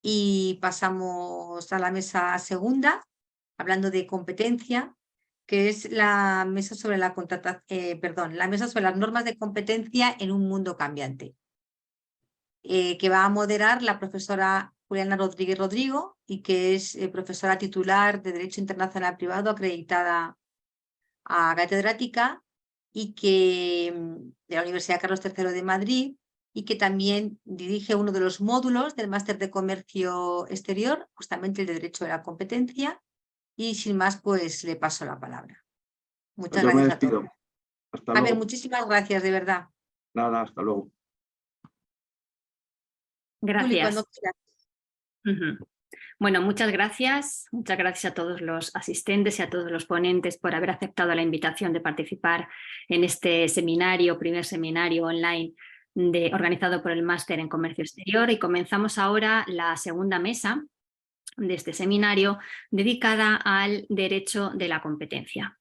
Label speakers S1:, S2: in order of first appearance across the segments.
S1: y pasamos a la mesa segunda, hablando de competencia, que es la mesa sobre la la mesa sobre las normas de competencia en un mundo cambiante, que va a moderar la profesora Juliana Rodríguez Rodrigo y que es profesora titular de Derecho Internacional Privado acreditada a catedrática y que de la Universidad Carlos III de Madrid, y que también dirige uno de los módulos del Máster de Comercio Exterior, justamente el de Derecho de la Competencia. Y sin más, pues le paso la palabra. Muchas
S2: Yo me
S1: gracias a todos.
S2: despido. Hasta
S1: A ver,
S2: luego.
S1: muchísimas gracias, de verdad.
S2: Nada, hasta luego.
S1: Juli, cuando
S3: Gracias.
S1: quieras.
S3: Bueno, muchas gracias. Muchas gracias a todos los asistentes y a todos los ponentes por haber aceptado la invitación de participar en este seminario, primer seminario online organizado por el Máster en Comercio Exterior. Y comenzamos ahora la segunda mesa de este seminario dedicada al derecho de la competencia.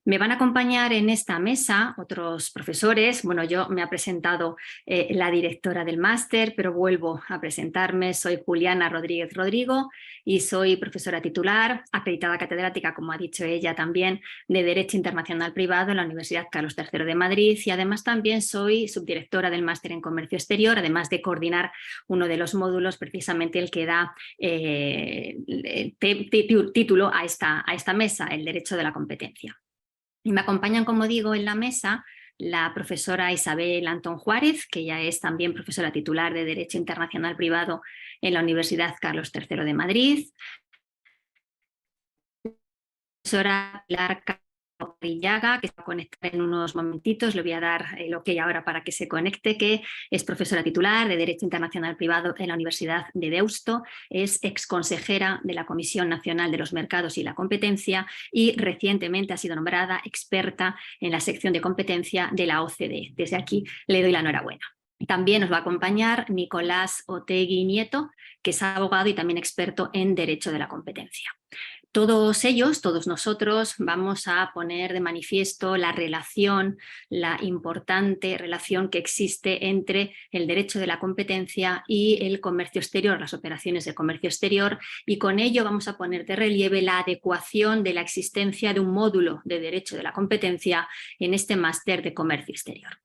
S3: Me van a acompañar en esta mesa otros profesores. Bueno, yo me ha presentado la directora del máster, pero vuelvo a presentarme. Soy Juliana Rodríguez Rodrigo y soy profesora titular, acreditada catedrática, como ha dicho ella también, de Derecho Internacional Privado en la Universidad Carlos III de Madrid, y además también soy subdirectora del máster en Comercio Exterior, además de coordinar uno de los módulos, precisamente el que da título a esta mesa, el derecho de la competencia. Y me acompañan, como digo, en la mesa la profesora Isabel Antón Juárez, que ya es también profesora titular de Derecho Internacional Privado en la Universidad Carlos III de Madrid. Profesora Pilar Villaga, que se va a conectar en unos momentitos, le voy a dar el ok ahora para que se conecte, que es profesora titular de Derecho Internacional Privado en la Universidad de Deusto, es exconsejera de la Comisión Nacional de los Mercados y la Competencia y recientemente ha sido nombrada experta en la sección de competencia de la OCDE. Desde aquí le doy la enhorabuena. También nos va a acompañar Nicolás Otegui Nieto, que es abogado y también experto en Derecho de la Competencia. Todos ellos, todos nosotros, vamos a poner de manifiesto la relación, la importante relación que existe entre el derecho de la competencia y el comercio exterior, las operaciones de comercio exterior, y con ello vamos a poner de relieve la adecuación de la existencia de un módulo de derecho de la competencia en este máster de comercio exterior.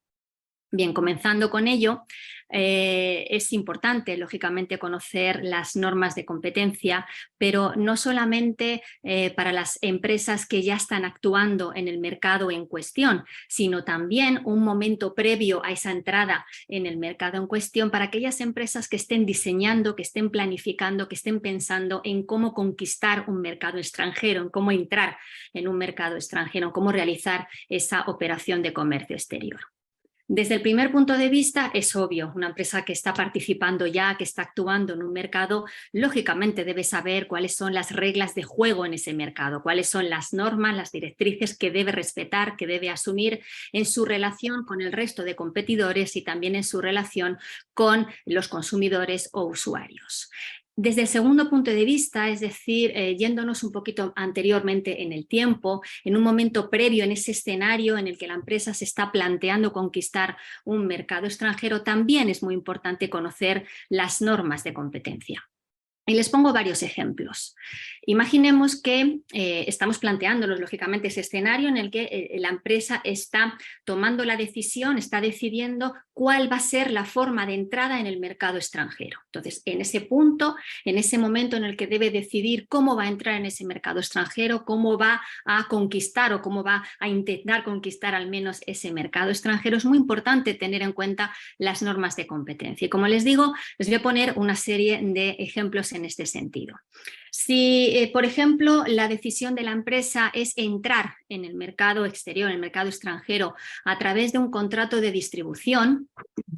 S3: Bien, comenzando con ello, es importante, lógicamente, conocer las normas de competencia, pero no solamente para las empresas que ya están actuando en el mercado en cuestión, sino también un momento previo a esa entrada en el mercado en cuestión para aquellas empresas que estén diseñando, que estén planificando, que estén pensando en cómo conquistar un mercado extranjero, en cómo entrar en un mercado extranjero, en cómo realizar esa operación de comercio exterior. Desde el primer punto de vista es obvio, una empresa que está participando ya, que está actuando en un mercado, lógicamente debe saber cuáles son las reglas de juego en ese mercado, cuáles son las normas, las directrices que debe respetar, que debe asumir en su relación con el resto de competidores y también en su relación con los consumidores o usuarios. Desde el segundo punto de vista, es decir, yéndonos un poquito anteriormente en el tiempo, en un momento previo en ese escenario en el que la empresa se está planteando conquistar un mercado extranjero, también es muy importante conocer las normas de competencia. Y les pongo varios ejemplos. Imaginemos que estamos planteándonos, lógicamente, ese escenario en el que la empresa está tomando la decisión, está decidiendo cuál va a ser la forma de entrada en el mercado extranjero. Entonces, en ese punto, en ese momento en el que debe decidir cómo va a entrar en ese mercado extranjero, cómo va a conquistar o cómo va a intentar conquistar al menos ese mercado extranjero, es muy importante tener en cuenta las normas de competencia. Y como les digo, les voy a poner una serie de ejemplos en este sentido. Si, por ejemplo, la decisión de la empresa es entrar en el mercado exterior, en el mercado extranjero, a través de un contrato de distribución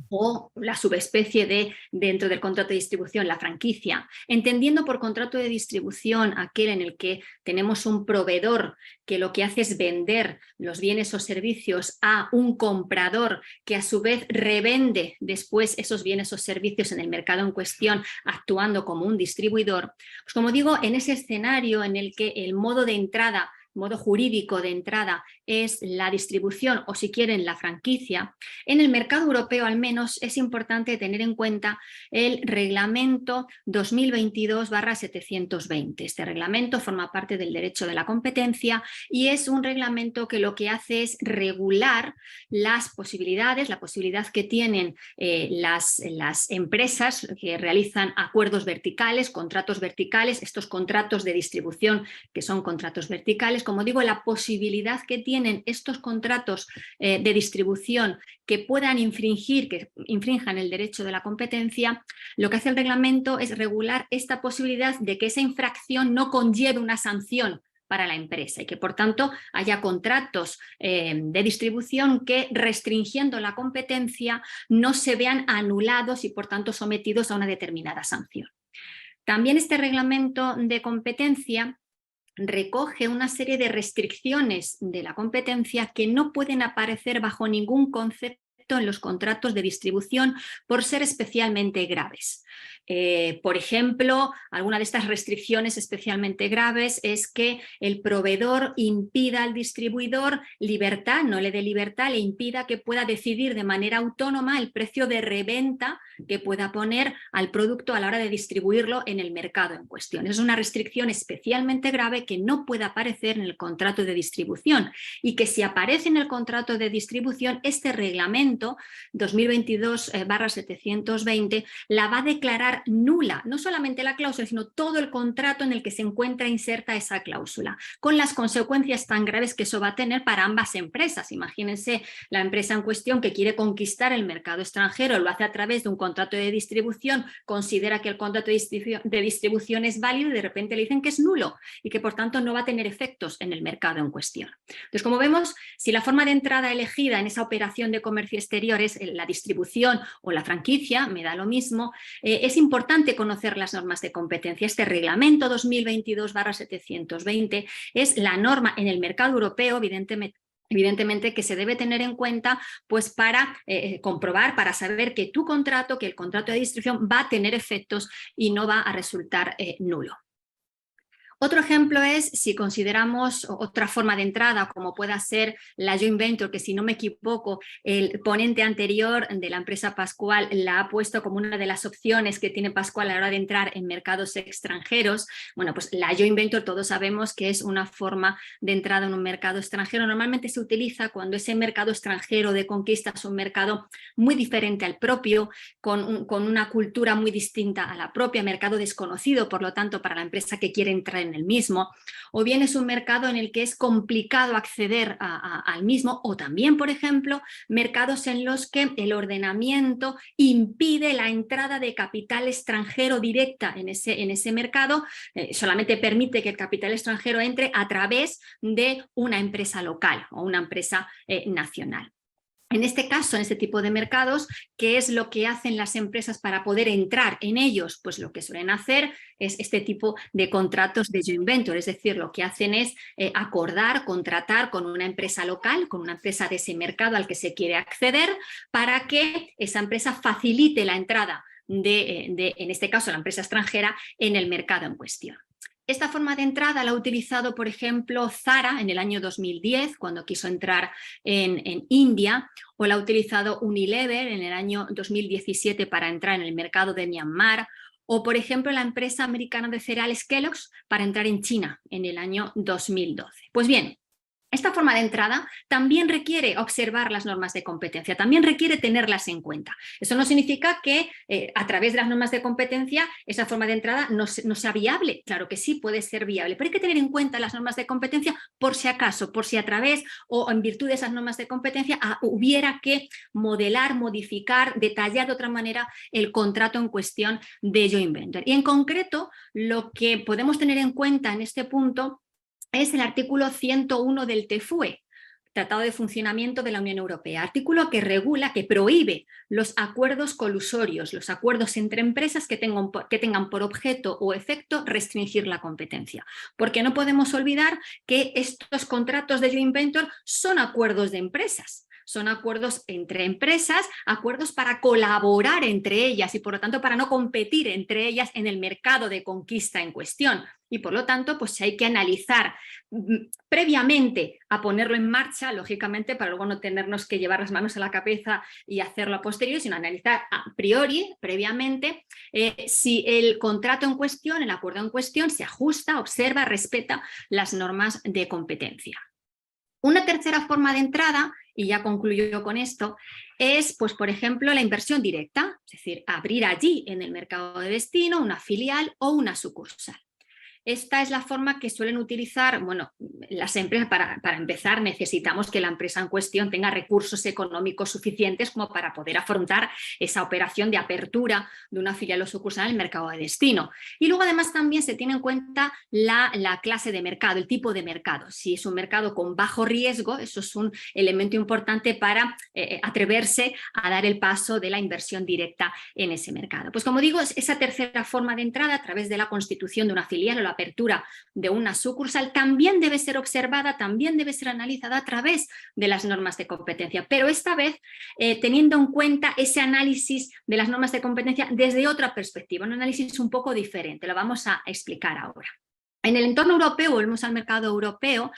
S3: o la subespecie de, dentro del contrato de distribución, la franquicia, entendiendo por contrato de distribución aquel en el que tenemos un proveedor que lo que hace es vender los bienes o servicios a un comprador que a su vez revende después esos bienes o servicios en el mercado en cuestión, actuando como un distribuidor. Pues como digo, en ese escenario en el que el modo de entrada modo jurídico de entrada es la distribución o, si quieren, la franquicia, en el mercado europeo al menos es importante tener en cuenta el reglamento 2022/720. Este reglamento forma parte del derecho de la competencia y es un reglamento que lo que hace es regular las posibilidades, la posibilidad que tienen las empresas que realizan acuerdos verticales, contratos verticales, estos contratos de distribución que son contratos verticales, como digo, la posibilidad que tienen estos contratos de distribución que puedan que infrinjan el derecho de la competencia. Lo que hace el reglamento es regular esta posibilidad de que esa infracción no conlleve una sanción para la empresa y que por tanto haya contratos de distribución que, restringiendo la competencia, no se vean anulados y por tanto sometidos a una determinada sanción. También este reglamento de competencia recoge una serie de restricciones de la competencia que no pueden aparecer bajo ningún concepto en los contratos de distribución por ser especialmente graves. Por ejemplo, alguna de estas restricciones especialmente graves es que el proveedor impida al distribuidor libertad, no le dé libertad, le impida que pueda decidir de manera autónoma el precio de reventa que pueda poner al producto a la hora de distribuirlo en el mercado en cuestión. Es una restricción especialmente grave que no puede aparecer en el contrato de distribución y que, si aparece en el contrato de distribución, este reglamento 2022/720 la va a declarar nula, no solamente la cláusula, sino todo el contrato en el que se encuentra inserta esa cláusula, con las consecuencias tan graves que eso va a tener para ambas empresas. Imagínense la empresa en cuestión que quiere conquistar el mercado extranjero, lo hace a través de un contrato de distribución, considera que el contrato de distribución es válido y de repente le dicen que es nulo y que por tanto no va a tener efectos en el mercado en cuestión. Entonces, como vemos, si la forma de entrada elegida en esa operación de comercio exterior es la distribución o la franquicia, me da lo mismo, es importante conocer las normas de competencia. Este reglamento 2022/720 es la norma en el mercado europeo, evidentemente que se debe tener en cuenta pues para comprobar, para saber que el contrato de distribución va a tener efectos y no va a resultar nulo. Otro ejemplo es si consideramos otra forma de entrada, como pueda ser la joint venture, que, si no me equivoco, el ponente anterior de la empresa Pascual la ha puesto como una de las opciones que tiene Pascual a la hora de entrar en mercados extranjeros. Bueno, pues la joint venture todos sabemos que es una forma de entrada en un mercado extranjero. Normalmente se utiliza cuando ese mercado extranjero de conquista es un mercado muy diferente al propio, con una cultura muy distinta a la propia, mercado desconocido, por lo tanto, para la empresa que quiere entrar en el mismo, o bien es un mercado en el que es complicado acceder al mismo, o también, por ejemplo, mercados en los que el ordenamiento impide la entrada de capital extranjero directa en ese mercado, solamente permite que el capital extranjero entre a través de una empresa local o una empresa nacional. En este caso, en este tipo de mercados, ¿qué es lo que hacen las empresas para poder entrar en ellos? Pues lo que suelen hacer es este tipo de contratos de joint venture, es decir, lo que hacen es acordar, contratar con una empresa local, con una empresa de ese mercado al que se quiere acceder, para que esa empresa facilite la entrada en este caso, la empresa extranjera, en el mercado en cuestión. Esta forma de entrada la ha utilizado, por ejemplo, Zara en el año 2010, cuando quiso entrar en India, o la ha utilizado Unilever en el año 2017 para entrar en el mercado de Myanmar, o, por ejemplo, la empresa americana de cereales Kellogg's para entrar en China en el año 2012. Pues bien, esta forma de entrada también requiere observar las normas de competencia, también requiere tenerlas en cuenta. Eso no significa que a través de las normas de competencia esa forma de entrada no sea viable. Claro que sí, puede ser viable, pero hay que tener en cuenta las normas de competencia por si acaso, por si a través o en virtud de esas normas de competencia hubiera que modelar, modificar, detallar de otra manera el contrato en cuestión de joint venture. Y en concreto, lo que podemos tener en cuenta en este punto es el artículo 101 del TFUE, Tratado de Funcionamiento de la Unión Europea, artículo que regula, que prohíbe los acuerdos colusorios, los acuerdos entre empresas que tengan por objeto o efecto restringir la competencia. Porque no podemos olvidar que estos contratos de joint venture son acuerdos de empresas. son acuerdos entre empresas, acuerdos para colaborar entre ellas y por lo tanto para no competir entre ellas en el mercado de conquista en cuestión. Y por lo tanto, pues hay que analizar previamente a ponerlo en marcha, lógicamente, para luego no tenernos que llevar las manos a la cabeza y hacerlo a posteriori, sino analizar a priori, previamente, si el contrato en cuestión, el acuerdo en cuestión, se ajusta, observa, respeta las normas de competencia. Una tercera forma de entrada, y ya concluyo yo con esto, es, pues, por ejemplo, la inversión directa, es decir, abrir allí en el mercado de destino una filial o una sucursal. Esta es la forma que suelen utilizar, bueno, las empresas. Para empezar, necesitamos que la empresa en cuestión tenga recursos económicos suficientes como para poder afrontar esa operación de apertura de una filial o sucursal en el mercado de destino. Y luego además también se tiene en cuenta la clase de mercado, el tipo de mercado. Si es un mercado con bajo riesgo, eso es un elemento importante para atreverse a dar el paso de la inversión directa en ese mercado. Pues como digo, esa tercera forma de entrada a través de la constitución de una filial o la apertura de una sucursal también debe ser observada, también debe ser analizada a través de las normas de competencia, pero esta vez teniendo en cuenta ese análisis de las normas de competencia desde otra perspectiva, un análisis un poco diferente, lo vamos a explicar ahora. En el entorno europeo, volvemos al mercado europeo,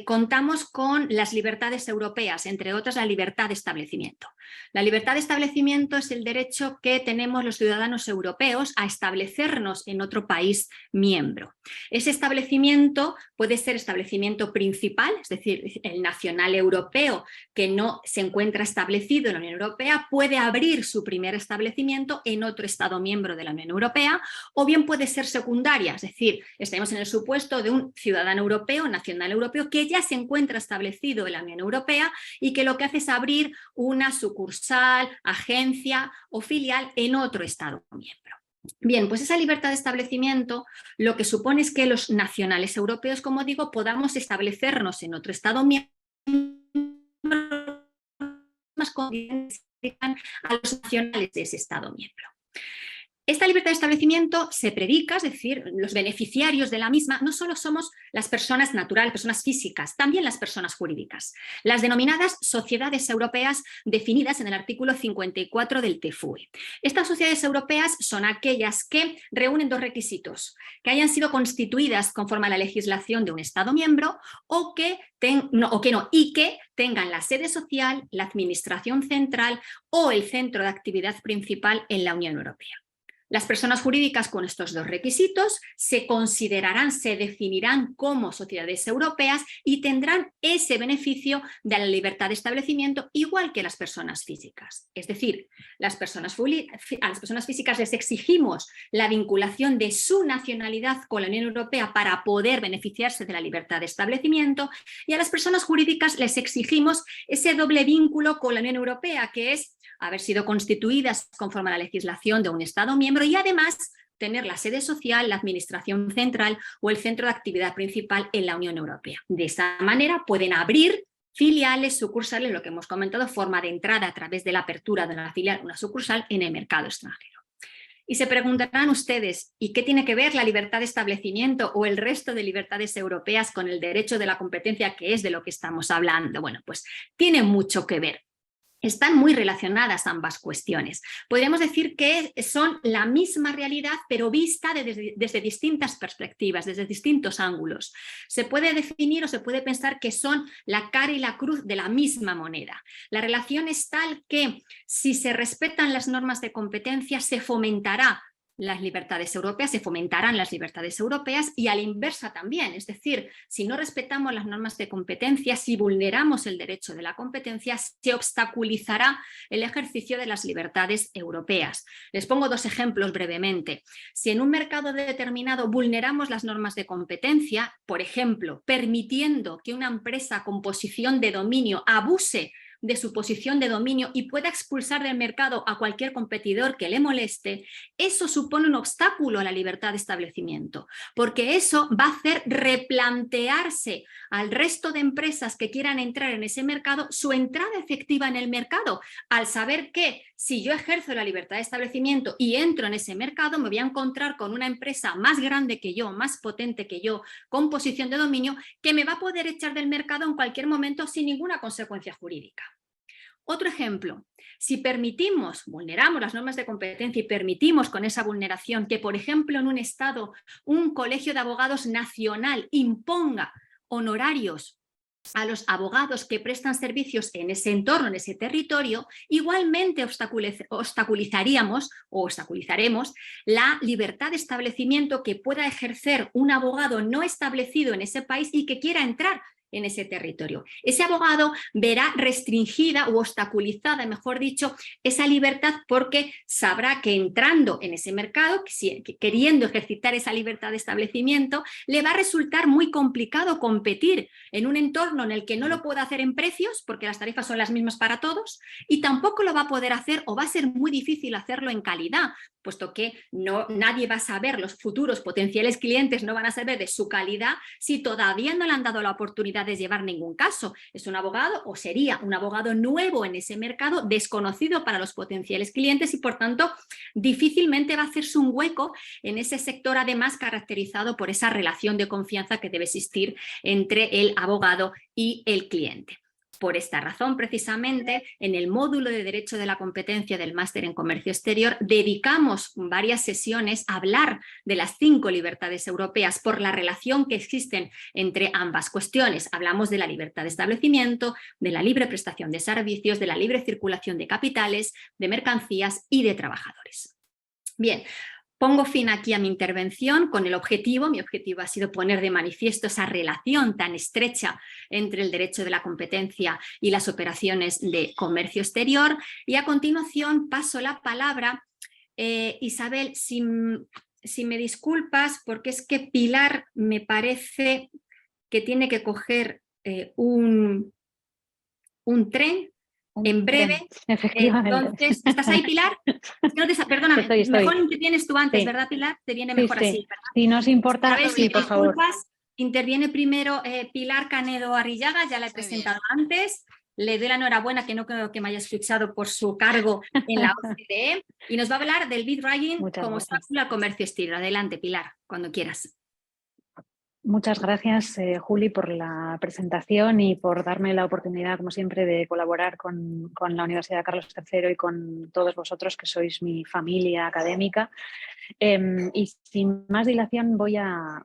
S3: contamos con las libertades europeas, entre otras la libertad de establecimiento. La libertad de establecimiento es el derecho que tenemos los ciudadanos europeos a establecernos en otro país miembro. Ese establecimiento puede ser establecimiento principal, es decir, el nacional europeo que no se encuentra establecido en la Unión Europea puede abrir su primer establecimiento en otro Estado miembro de la Unión Europea, o bien puede ser secundaria, es decir, estamos en el supuesto de un ciudadano europeo, nacional europeo, que ya se encuentra establecido en la Unión Europea y que lo que hace es abrir una sucursal, agencia o filial en otro Estado miembro. Bien, pues esa libertad de establecimiento lo que supone es que los nacionales europeos, como digo, podamos establecernos en otro Estado miembro más convenientes a los nacionales de ese Estado miembro. Esta libertad de establecimiento se predica, es decir, los beneficiarios de la misma no solo somos las personas naturales, personas físicas, también las personas jurídicas, las denominadas sociedades europeas definidas en el artículo 54 del TFUE. Estas sociedades europeas son aquellas que reúnen dos requisitos: que hayan sido constituidas conforme a la legislación de un Estado miembro y que tengan la sede social, la administración central o el centro de actividad principal en la Unión Europea. Las personas jurídicas con estos dos requisitos se considerarán, se definirán como sociedades europeas y tendrán ese beneficio de la libertad de establecimiento igual que las personas físicas. Es decir, a las personas físicas les exigimos la vinculación de su nacionalidad con la Unión Europea para poder beneficiarse de la libertad de establecimiento, y a las personas jurídicas les exigimos ese doble vínculo con la Unión Europea, que es haber sido constituidas conforme a la legislación de un Estado miembro y además tener la sede social, la administración central o el centro de actividad principal en la Unión Europea. De esta manera pueden abrir filiales, sucursales, lo que hemos comentado, forma de entrada a través de la apertura de una filial, una sucursal en el mercado extranjero. Y se preguntarán ustedes, ¿y qué tiene que ver la libertad de establecimiento o el resto de libertades europeas con el derecho de la competencia, que es de lo que estamos hablando? Bueno, pues tiene mucho que ver. Están muy relacionadas ambas cuestiones. Podríamos decir que son la misma realidad, pero vista desde distintas perspectivas, desde distintos ángulos. Se puede definir o se puede pensar que son la cara y la cruz de la misma moneda. La relación es tal que si se respetan las normas de competencia, se fomentará las libertades europeas, se fomentarán las libertades europeas, y a la inversa también, es decir, si no respetamos las normas de competencia, si vulneramos el derecho de la competencia, se obstaculizará el ejercicio de las libertades europeas. Les pongo dos ejemplos brevemente. Si en un mercado determinado vulneramos las normas de competencia, por ejemplo, permitiendo que una empresa con posición de dominio abuse de su posición de dominio y pueda expulsar del mercado a cualquier competidor que le moleste, eso supone un obstáculo a la libertad de establecimiento, porque eso va a hacer replantearse al resto de empresas que quieran entrar en ese mercado su entrada efectiva en el mercado, al saber que si yo ejerzo la libertad de establecimiento y entro en ese mercado, me voy a encontrar con una empresa más grande que yo, más potente que yo, con posición de dominio, que me va a poder echar del mercado en cualquier momento sin ninguna consecuencia jurídica. Otro ejemplo, si vulneramos las normas de competencia y permitimos con esa vulneración que, por ejemplo, en un estado, un colegio de abogados nacional imponga honorarios a los abogados que prestan servicios en ese entorno, en ese territorio, igualmente obstaculizaremos la libertad de establecimiento que pueda ejercer un abogado no establecido en ese país y que quiera entrar en ese territorio. Ese abogado verá restringida o obstaculizada, mejor dicho, esa libertad porque sabrá que entrando en ese mercado, queriendo ejercitar esa libertad de establecimiento, le va a resultar muy complicado competir en un entorno en el que no lo puede hacer en precios, porque las tarifas son las mismas para todos, y tampoco lo va a poder hacer o va a ser muy difícil hacerlo en calidad, puesto que nadie va a saber, los futuros potenciales clientes no van a saber de su calidad si todavía no le han dado la oportunidad de llevar ningún caso. Es un abogado o sería un abogado nuevo en ese mercado, desconocido para los potenciales clientes y por tanto difícilmente va a hacerse un hueco en ese sector, además caracterizado por esa relación de confianza que debe existir entre el abogado y el cliente. Por esta razón, precisamente, en el módulo de Derecho de la Competencia del Máster en Comercio Exterior dedicamos varias sesiones a hablar de las 5 libertades europeas por la relación que existen entre ambas cuestiones. Hablamos de la libertad de establecimiento, de la libre prestación de servicios, de la libre circulación de capitales, de mercancías y de trabajadores. Bien. Pongo fin aquí a mi intervención con el objetivo. Mi objetivo ha sido poner de manifiesto esa relación tan estrecha entre el derecho de la competencia y las operaciones de comercio exterior. Y a continuación paso la palabra, Isabel, si me disculpas, porque es que Pilar me parece que tiene que coger un tren en breve.
S4: Efectivamente.
S3: Entonces, ¿estás ahí, Pilar? No perdóname,
S4: Estoy.
S3: mejor intervienes tú antes,
S4: Sí.
S3: ¿verdad, Pilar? Te viene mejor así, ¿verdad?
S4: Si no os importa,
S3: Sí,
S4: por favor.
S3: Interviene primero Pilar Canedo Arrillaga, ya la he presentado antes. Le doy la enhorabuena, que no creo que me haya escuchado por su cargo en la OCDE. Y nos va a hablar del bid rigging como obstáculo al comercio exterior. Adelante, Pilar, cuando quieras.
S4: Muchas gracias, Juli, por la presentación y por darme la oportunidad, como siempre, de colaborar con la Universidad Carlos III y con todos vosotros, que sois mi familia académica. Y sin más dilación voy a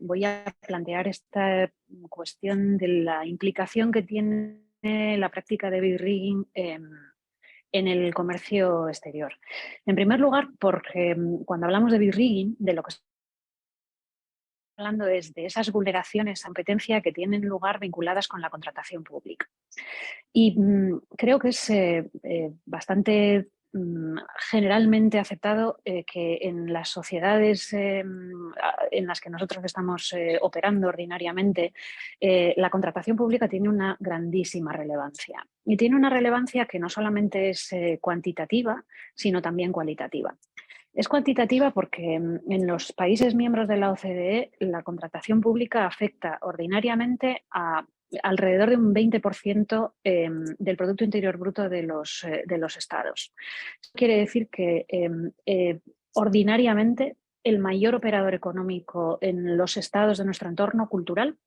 S4: plantear esta cuestión de la implicación que tiene la práctica de bid rigging en el comercio exterior. En primer lugar, porque cuando hablamos de bid rigging, de lo que hablando es de esas vulneraciones a competencia que tienen lugar vinculadas con la contratación pública. Y creo que es bastante generalmente aceptado que en las sociedades en las que nosotros estamos operando ordinariamente, la contratación pública tiene una grandísima relevancia. Y tiene una relevancia que no solamente es cuantitativa, sino también cualitativa. Es cuantitativa porque en los países miembros de la OCDE la contratación pública afecta ordinariamente a alrededor de un 20% del Producto Interior Bruto de los estados. Esto quiere decir que ordinariamente el mayor operador económico en los estados de nuestro entorno cultural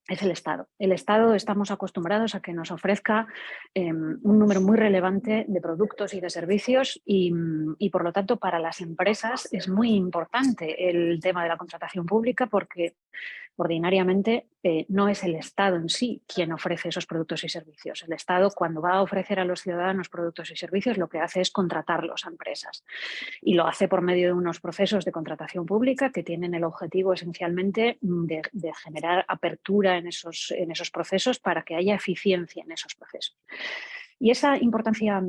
S4: es el Estado. El Estado estamos acostumbrados a que nos ofrezca un número muy relevante de productos y de servicios y por lo tanto para las empresas es muy importante el tema de la contratación pública porque ordinariamente no es el Estado en sí quien ofrece esos productos y servicios. El Estado, cuando va a ofrecer a los ciudadanos productos y servicios, lo que hace es contratarlos a empresas. Y lo hace por medio de unos procesos de contratación pública que tienen el objetivo esencialmente de generar apertura en esos procesos para que haya eficiencia en esos procesos. Y esa importancia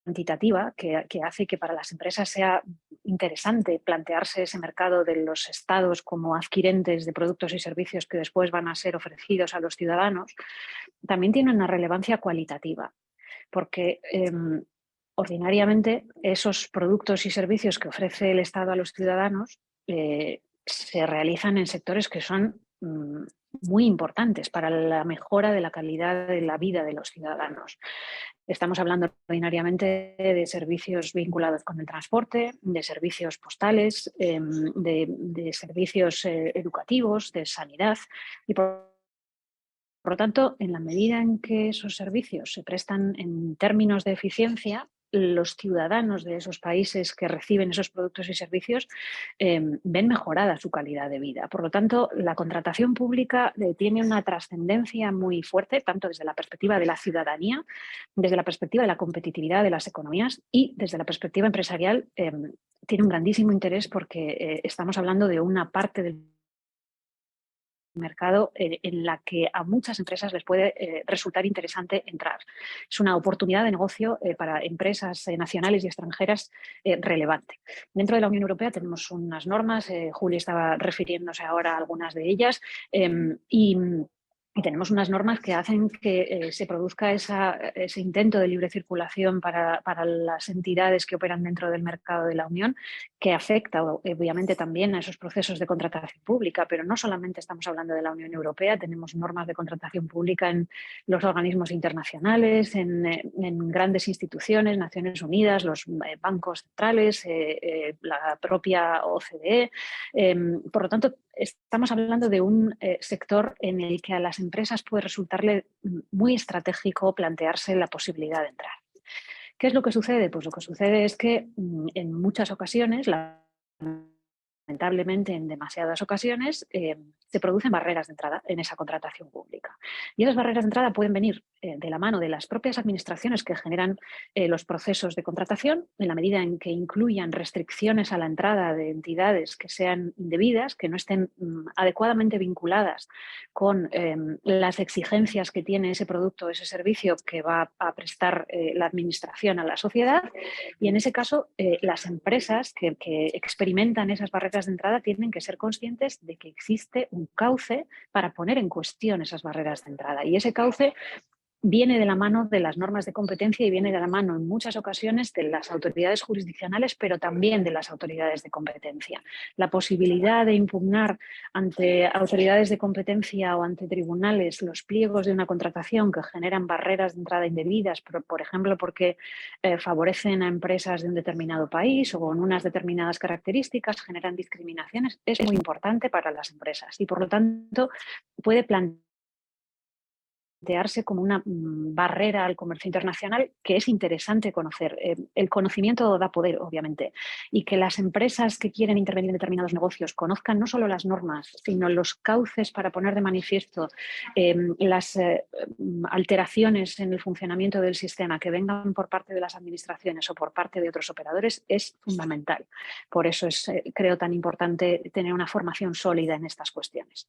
S4: cuantitativa que hace que para las empresas sea interesante plantearse ese mercado de los estados como adquirentes de productos y servicios que después van a ser ofrecidos a los ciudadanos, también tiene una relevancia cualitativa, porque ordinariamente esos productos y servicios que ofrece el Estado a los ciudadanos se realizan en sectores que son muy importantes para la mejora de la calidad de la vida de los ciudadanos. Estamos hablando ordinariamente de servicios vinculados con el transporte, de servicios postales, de servicios educativos, de sanidad y por Por lo tanto, en la medida en que esos servicios se prestan en términos de eficiencia, los ciudadanos de esos países que reciben esos productos y servicios ven mejorada su calidad de vida. Por lo tanto, la contratación pública tiene una trascendencia muy fuerte, tanto desde la perspectiva de la ciudadanía, desde la perspectiva de la competitividad de las economías y desde la perspectiva empresarial. Tiene un grandísimo interés porque estamos hablando de una parte del mercado en la que a muchas empresas les puede resultar interesante entrar. Es una oportunidad de negocio para empresas nacionales y extranjeras relevante. Dentro de la Unión Europea tenemos unas normas, Juli estaba refiriéndose ahora a algunas de ellas, y tenemos unas normas que hacen que se produzca ese intento de libre circulación para las entidades que operan dentro del mercado de la Unión, que afecta obviamente también a esos procesos de contratación pública, pero no solamente estamos hablando de la Unión Europea, tenemos normas de contratación pública en los organismos internacionales, en grandes instituciones, Naciones Unidas, los bancos centrales, la propia OCDE. Por lo tanto, estamos hablando de un sector en el que a las empresas puede resultarle muy estratégico plantearse la posibilidad de entrar. ¿Qué es lo que sucede? Pues lo que sucede es que en muchas ocasiones, lamentablemente en demasiadas ocasiones, se producen barreras de entrada en esa contratación pública. Y esas barreras de entrada pueden venir de la mano de las propias administraciones que generan los procesos de contratación, en la medida en que incluyan restricciones a la entrada de entidades que sean indebidas, que no estén adecuadamente vinculadas con las exigencias que tiene ese producto o ese servicio que va a prestar la administración a la sociedad. Y en ese caso, las empresas que experimentan esas barreras de entrada tienen que ser conscientes de que existe un cauce para poner en cuestión esas barreras de entrada. Y ese cauce viene de la mano de las normas de competencia y viene de la mano en muchas ocasiones de las autoridades jurisdiccionales, pero también de las autoridades de competencia. La posibilidad de impugnar ante autoridades de competencia o ante tribunales los pliegos de una contratación que generan barreras de entrada indebidas, por ejemplo, porque favorecen a empresas de un determinado país o con unas determinadas características, generan discriminaciones, es muy importante para las empresas y, por lo tanto, puede plantearse como una barrera al comercio internacional que es interesante conocer. El conocimiento da poder, obviamente, y que las empresas que quieren intervenir en determinados negocios conozcan no solo las normas, sino los cauces para poner de manifiesto las alteraciones en el funcionamiento del sistema que vengan por parte de las administraciones o por parte de otros operadores es fundamental. Por eso es, creo, tan importante tener una formación sólida en estas cuestiones.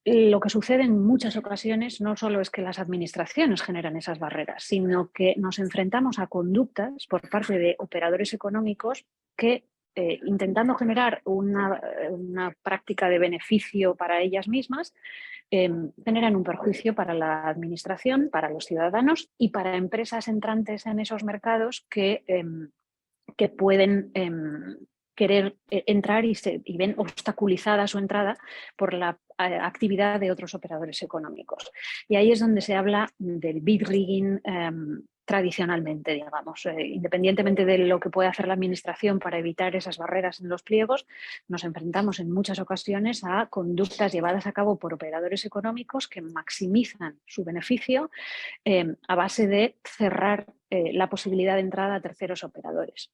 S4: Lo que sucede en muchas ocasiones no solo es que las administraciones generan esas barreras, sino que nos enfrentamos a conductas por parte de operadores económicos que, intentando generar una práctica de beneficio para ellas mismas, generan un perjuicio para la administración, para los ciudadanos y para empresas entrantes en esos mercados que pueden querer entrar y ven obstaculizada su entrada por la actividad de otros operadores económicos. Y ahí es donde se habla del bid rigging tradicionalmente, digamos. Independientemente de lo que puede hacer la administración para evitar esas barreras en los pliegos, nos enfrentamos en muchas ocasiones a conductas llevadas a cabo por operadores económicos que maximizan su beneficio a base de cerrar la posibilidad de entrada a terceros operadores.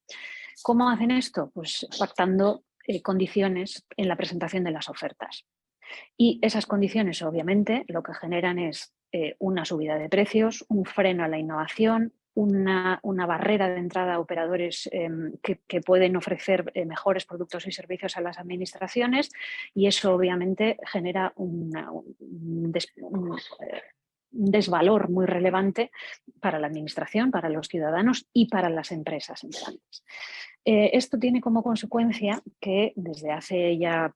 S4: ¿Cómo hacen esto? Pues pactando condiciones en la presentación de las ofertas. Y esas condiciones, obviamente, lo que generan es una subida de precios, un freno a la innovación, una barrera de entrada a operadores que pueden ofrecer mejores productos y servicios a las administraciones, y eso obviamente genera un desvalor muy relevante para la administración, para los ciudadanos y para las empresas entrantes. Esto tiene como consecuencia que desde hace ya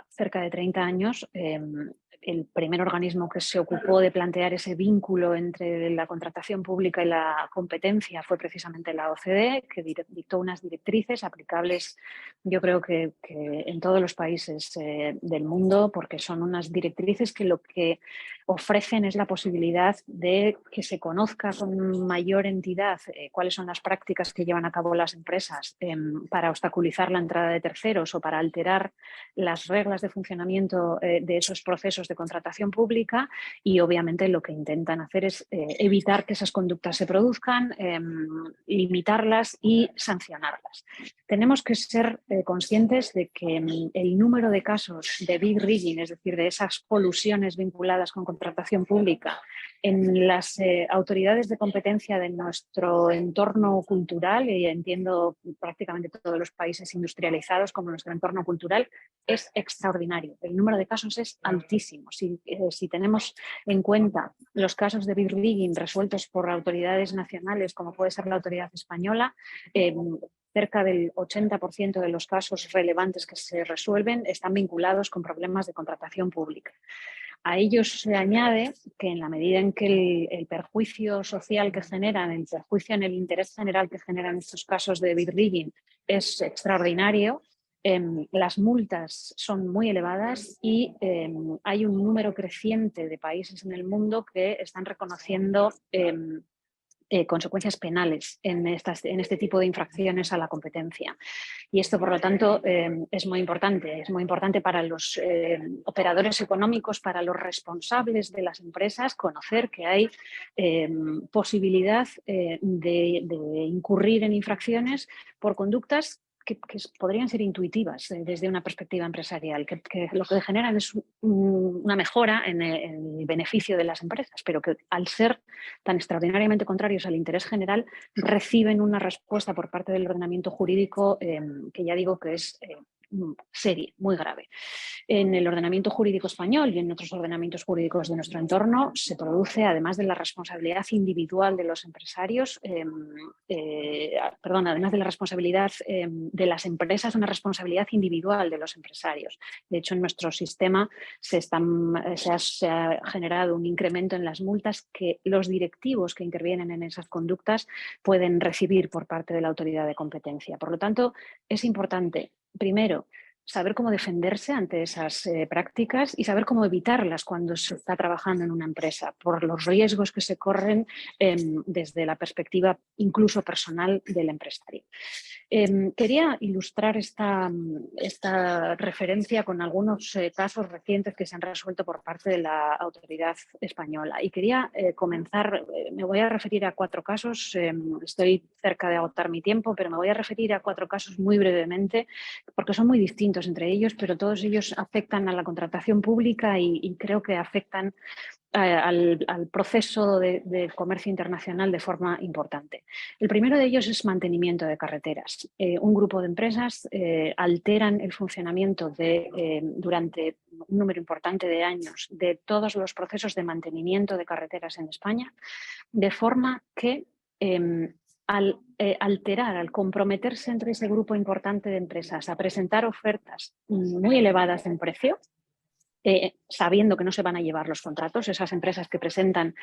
S4: cerca de 30 años el primer organismo que se ocupó de plantear ese vínculo entre la contratación pública y la competencia fue precisamente la OCDE, que dictó unas directrices aplicables, yo creo que en todos los países del mundo, porque son unas directrices que lo que ofrecen es la posibilidad de que se conozca con mayor entidad cuáles son las prácticas que llevan a cabo las empresas para obstaculizar la entrada de terceros o para alterar las reglas de funcionamiento de esos procesos de contratación pública y obviamente lo que intentan hacer es evitar que esas conductas se produzcan, limitarlas y sancionarlas. Tenemos que ser conscientes de que el número de casos de bid rigging, es decir, de esas colusiones vinculadas con contratación pública, en las autoridades de competencia de nuestro entorno cultural, y entiendo prácticamente todos los países industrializados como nuestro entorno cultural, es extraordinario. El número de casos es altísimo. Si tenemos en cuenta los casos de bid rigging resueltos por autoridades nacionales, como puede ser la autoridad española, cerca del 80% de los casos relevantes que se resuelven están vinculados con problemas de contratación pública. A ellos se añade que en la medida en que el perjuicio social que generan, el perjuicio en el interés general que generan estos casos de bid rigging es extraordinario, las multas son muy elevadas y hay un número creciente de países en el mundo que están reconociendo consecuencias penales en este tipo de infracciones a la competencia. Y esto, por lo tanto, es muy importante. Es muy importante para los operadores económicos, para los responsables de las empresas, conocer que hay posibilidad de incurrir en infracciones por conductas que podrían ser intuitivas desde una perspectiva empresarial, que lo que generan es una mejora en el beneficio de las empresas, pero que al ser tan extraordinariamente contrarios al interés general, reciben una respuesta por parte del ordenamiento jurídico que ya digo que es seria, muy grave. En el ordenamiento jurídico español y en otros ordenamientos jurídicos de nuestro entorno se produce, además de la responsabilidad individual de los empresarios, además de la responsabilidad de las empresas, una responsabilidad individual de los empresarios. De hecho, en nuestro sistema se ha generado un incremento en las multas que los directivos que intervienen en esas conductas pueden recibir por parte de la autoridad de competencia. Por lo tanto, es importante, primero, saber cómo defenderse ante esas prácticas y saber cómo evitarlas cuando se está trabajando en una empresa, por los riesgos que se corren desde la perspectiva incluso personal del empresario. Quería ilustrar esta referencia con algunos casos recientes que se han resuelto por parte de la autoridad española. Y quería comenzar, me voy a referir a 4 casos, estoy cerca de agotar mi tiempo, pero me voy a referir a 4 casos muy brevemente, porque son muy distintos entre ellos, pero todos ellos afectan a la contratación pública y creo que afectan al proceso de comercio internacional de forma importante. El primero de ellos es mantenimiento de carreteras. Un grupo de empresas alteran el funcionamiento durante un número importante de años de todos los procesos de mantenimiento de carreteras en España, de forma que al comprometerse entre ese grupo importante de empresas a presentar ofertas muy elevadas en precio, sabiendo que no se van a llevar los contratos, esas empresas que presentan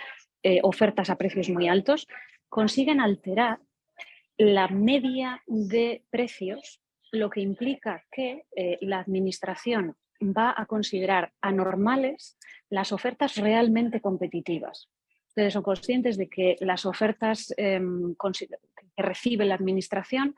S4: ofertas a precios muy altos, consiguen alterar la media de precios, lo que implica que la administración va a considerar anormales las ofertas realmente competitivas. Ustedes son conscientes de que las ofertas que recibe la administración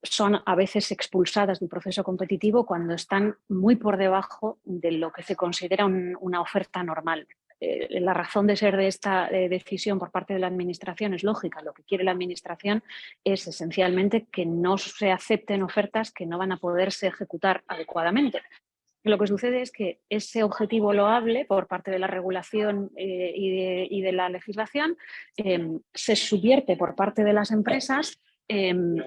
S4: son a veces expulsadas del proceso competitivo cuando están muy por debajo de lo que se considera una oferta normal. La razón de ser de esta decisión por parte de la administración es lógica. Lo que quiere la administración es esencialmente que no se acepten ofertas que no van a poderse ejecutar adecuadamente. Lo que sucede es que ese objetivo loable por parte de la regulación y de la legislación se subvierte por parte de las empresas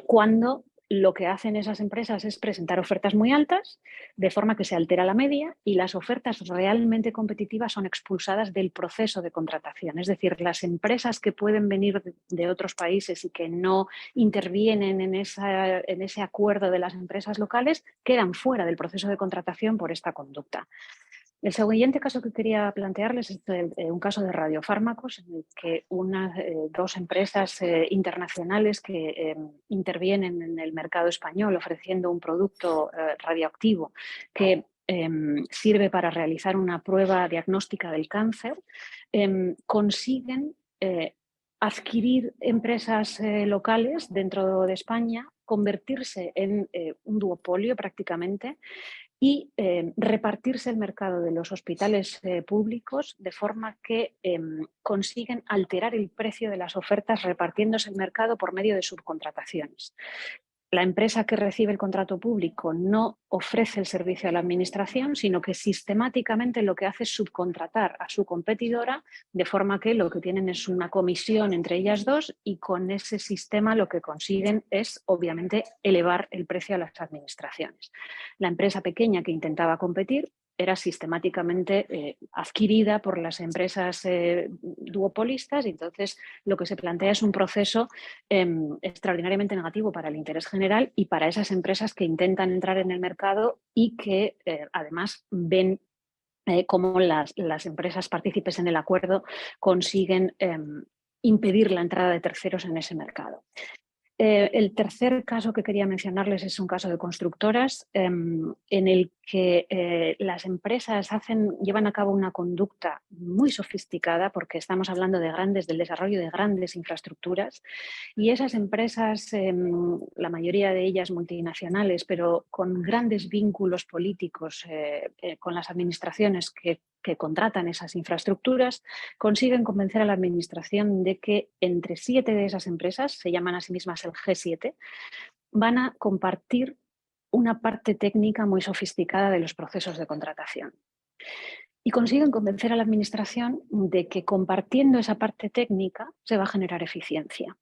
S4: cuando lo que hacen esas empresas es presentar ofertas muy altas, de forma que se altera la media y las ofertas realmente competitivas son expulsadas del proceso de contratación. Es decir, las empresas que pueden venir de otros países y que no intervienen en ese acuerdo de las empresas locales quedan fuera del proceso de contratación por esta conducta. El siguiente caso que quería plantearles es un caso de radiofármacos en el que dos empresas internacionales que intervienen en el mercado español ofreciendo un producto radioactivo que sirve para realizar una prueba diagnóstica del cáncer, consiguen adquirir empresas locales dentro de España, convertirse en un duopolio prácticamente y repartirse el mercado de los hospitales públicos de forma que consiguen alterar el precio de las ofertas repartiéndose el mercado por medio de subcontrataciones. La empresa que recibe el contrato público no ofrece el servicio a la administración, sino que sistemáticamente lo que hace es subcontratar a su competidora, de forma que lo que tienen es una comisión entre ellas dos y con ese sistema lo que consiguen es, obviamente, elevar el precio a las administraciones. La empresa pequeña que intentaba competir era sistemáticamente adquirida por las empresas duopolistas y entonces lo que se plantea es un proceso extraordinariamente negativo para el interés general y para esas empresas que intentan entrar en el mercado y que además ven cómo las empresas partícipes en el acuerdo consiguen impedir la entrada de terceros en ese mercado. El tercer caso que quería mencionarles es un caso de constructoras en el que las empresas llevan a cabo una conducta muy sofisticada porque estamos hablando del desarrollo de grandes infraestructuras y esas empresas, la mayoría de ellas multinacionales, pero con grandes vínculos políticos con las administraciones que contratan esas infraestructuras, consiguen convencer a la administración de que entre 7 de esas empresas, se llaman a sí mismas el G7, van a compartir una parte técnica muy sofisticada de los procesos de contratación. Y consiguen convencer a la administración de que compartiendo esa parte técnica se va a generar eficiencia.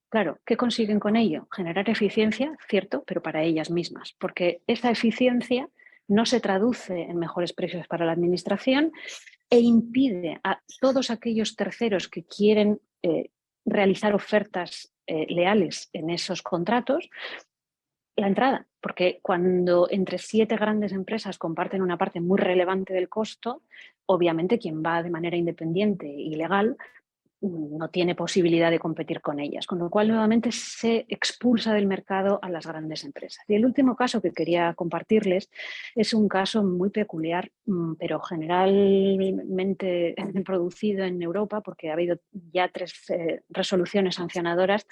S4: Claro, ¿qué consiguen con ello? Generar eficiencia, cierto, pero para ellas mismas, porque esa eficiencia no se traduce en mejores precios para la administración e impide a todos aquellos terceros que quieren realizar ofertas leales en esos contratos la entrada, porque cuando entre 7 grandes empresas comparten una parte muy relevante del costo, obviamente quien va de manera independiente y legal no tiene posibilidad de competir con ellas, con lo cual nuevamente se expulsa del mercado a las grandes empresas. Y el último caso que quería compartirles es un caso muy peculiar, pero generalmente producido en Europa, porque ha habido ya 3 resoluciones sancionadoras,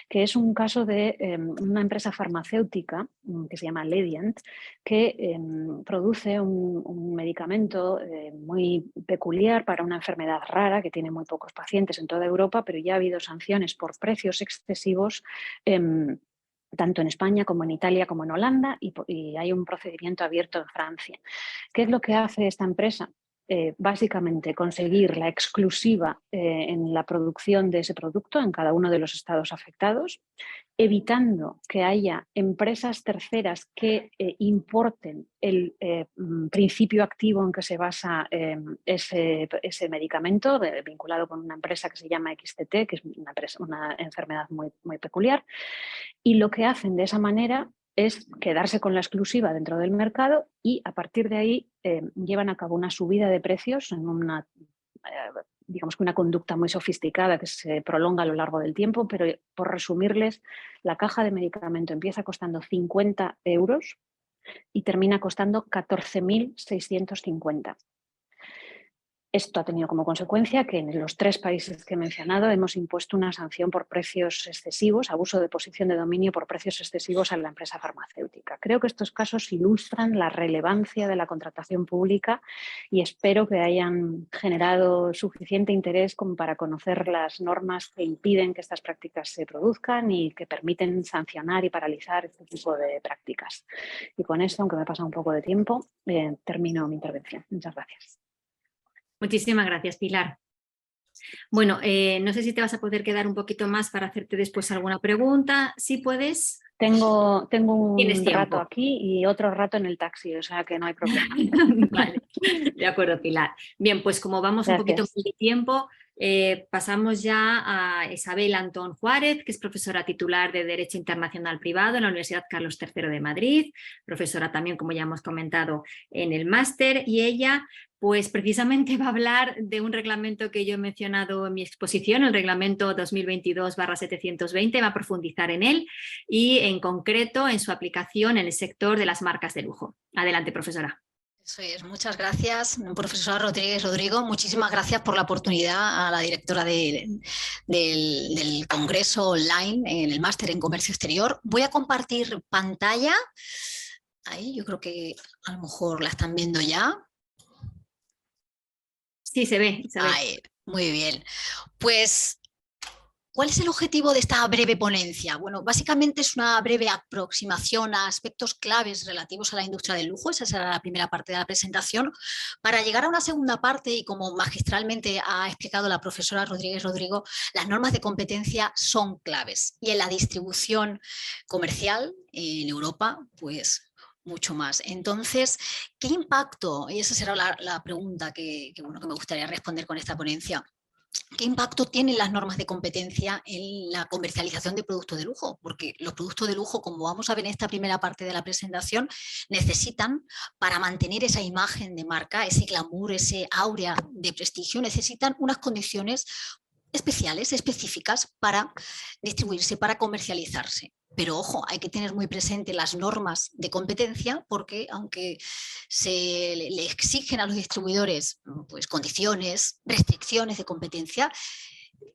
S4: que es un caso de una empresa farmacéutica que se llama Lediant, que produce un medicamento muy peculiar para una enfermedad rara que tiene muy pocos pacientes en toda Europa, pero ya ha habido sanciones por precios excesivos tanto en España como en Italia como en Holanda y hay un procedimiento abierto en Francia. ¿Qué es lo que hace esta empresa? Básicamente conseguir la exclusiva en la producción de ese producto en cada uno de los estados afectados, evitando que haya empresas terceras que importen el principio activo en que se basa ese medicamento, vinculado con una empresa que se llama XTT, que es una enfermedad muy, muy peculiar, y lo que hacen de esa manera es quedarse con la exclusiva dentro del mercado y a partir de ahí llevan a cabo una subida de precios en una, digamos que una conducta muy sofisticada que se prolonga a lo largo del tiempo, pero por resumirles, la caja de medicamento empieza costando 50 euros y termina costando 14.650. Esto ha tenido como consecuencia que en los 3 países que he mencionado hemos impuesto una sanción por precios excesivos, abuso de posición de dominio por precios excesivos a la empresa farmacéutica. Creo que estos casos ilustran la relevancia de la contratación pública y espero que hayan generado suficiente interés como para conocer las normas que impiden que estas prácticas se produzcan y que permiten sancionar y paralizar este tipo de prácticas. Y con esto, aunque me pasa un poco de tiempo, termino mi intervención. Muchas gracias.
S3: Muchísimas gracias, Pilar. Bueno, no sé si te vas a poder quedar un poquito más para hacerte después alguna pregunta. ¿Sí puedes?
S4: Tengo un rato aquí y otro rato en el taxi, o sea que no hay problema.
S3: Vale, de acuerdo, Pilar. Bien, pues como vamos un poquito más de tiempo, pasamos ya a Isabel Antón Juárez, que es profesora titular de Derecho Internacional Privado en la Universidad Carlos III de Madrid, profesora también, como ya hemos comentado, en el máster, y ella pues precisamente va a hablar de un reglamento que yo he mencionado en mi exposición, el reglamento 2022/720, va a profundizar en él y en concreto en su aplicación en el sector de las marcas de lujo. Adelante, profesora.
S5: Eso es, muchas gracias, profesora Rodríguez Rodrigo. Muchísimas gracias por la oportunidad a la directora del Congreso Online en el Máster en Comercio Exterior. Voy a compartir pantalla. Ahí yo creo que a lo mejor la están viendo ya.
S3: Sí, se ve, se ve.
S5: Ahí, muy bien. Pues, ¿cuál es el objetivo de esta breve ponencia? Bueno, básicamente es una breve aproximación a aspectos claves relativos a la industria del lujo. Esa será la primera parte de la presentación. Para llegar a una segunda parte, y como magistralmente ha explicado la profesora Rodríguez Rodrigo, las normas de competencia son claves. Y en la distribución comercial en Europa, pues mucho más. Entonces, ¿qué impacto? Y esa será la pregunta que me gustaría responder con esta ponencia. ¿Qué impacto tienen las normas de competencia en la comercialización de productos de lujo? Porque los productos de lujo, como vamos a ver en esta primera parte de la presentación, necesitan, para mantener esa imagen de marca, ese glamour, ese áurea de prestigio, necesitan unas condiciones especiales, específicas para distribuirse, para comercializarse. Pero ojo, hay que tener muy presente las normas de competencia porque aunque se le exigen a los distribuidores pues, condiciones, restricciones de competencia,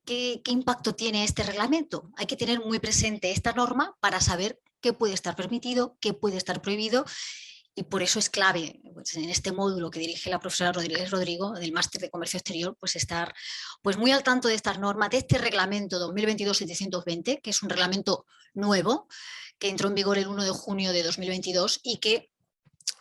S5: ¿qué impacto tiene este reglamento? Hay que tener muy presente esta norma para saber qué puede estar permitido, qué puede estar prohibido. Y por eso es clave, pues, en este módulo que dirige la profesora Rodríguez Rodrigo del Máster de Comercio Exterior, pues estar pues muy al tanto de estas normas, de este reglamento 2022-720, que es un reglamento nuevo, que entró en vigor el 1 de junio de 2022 y que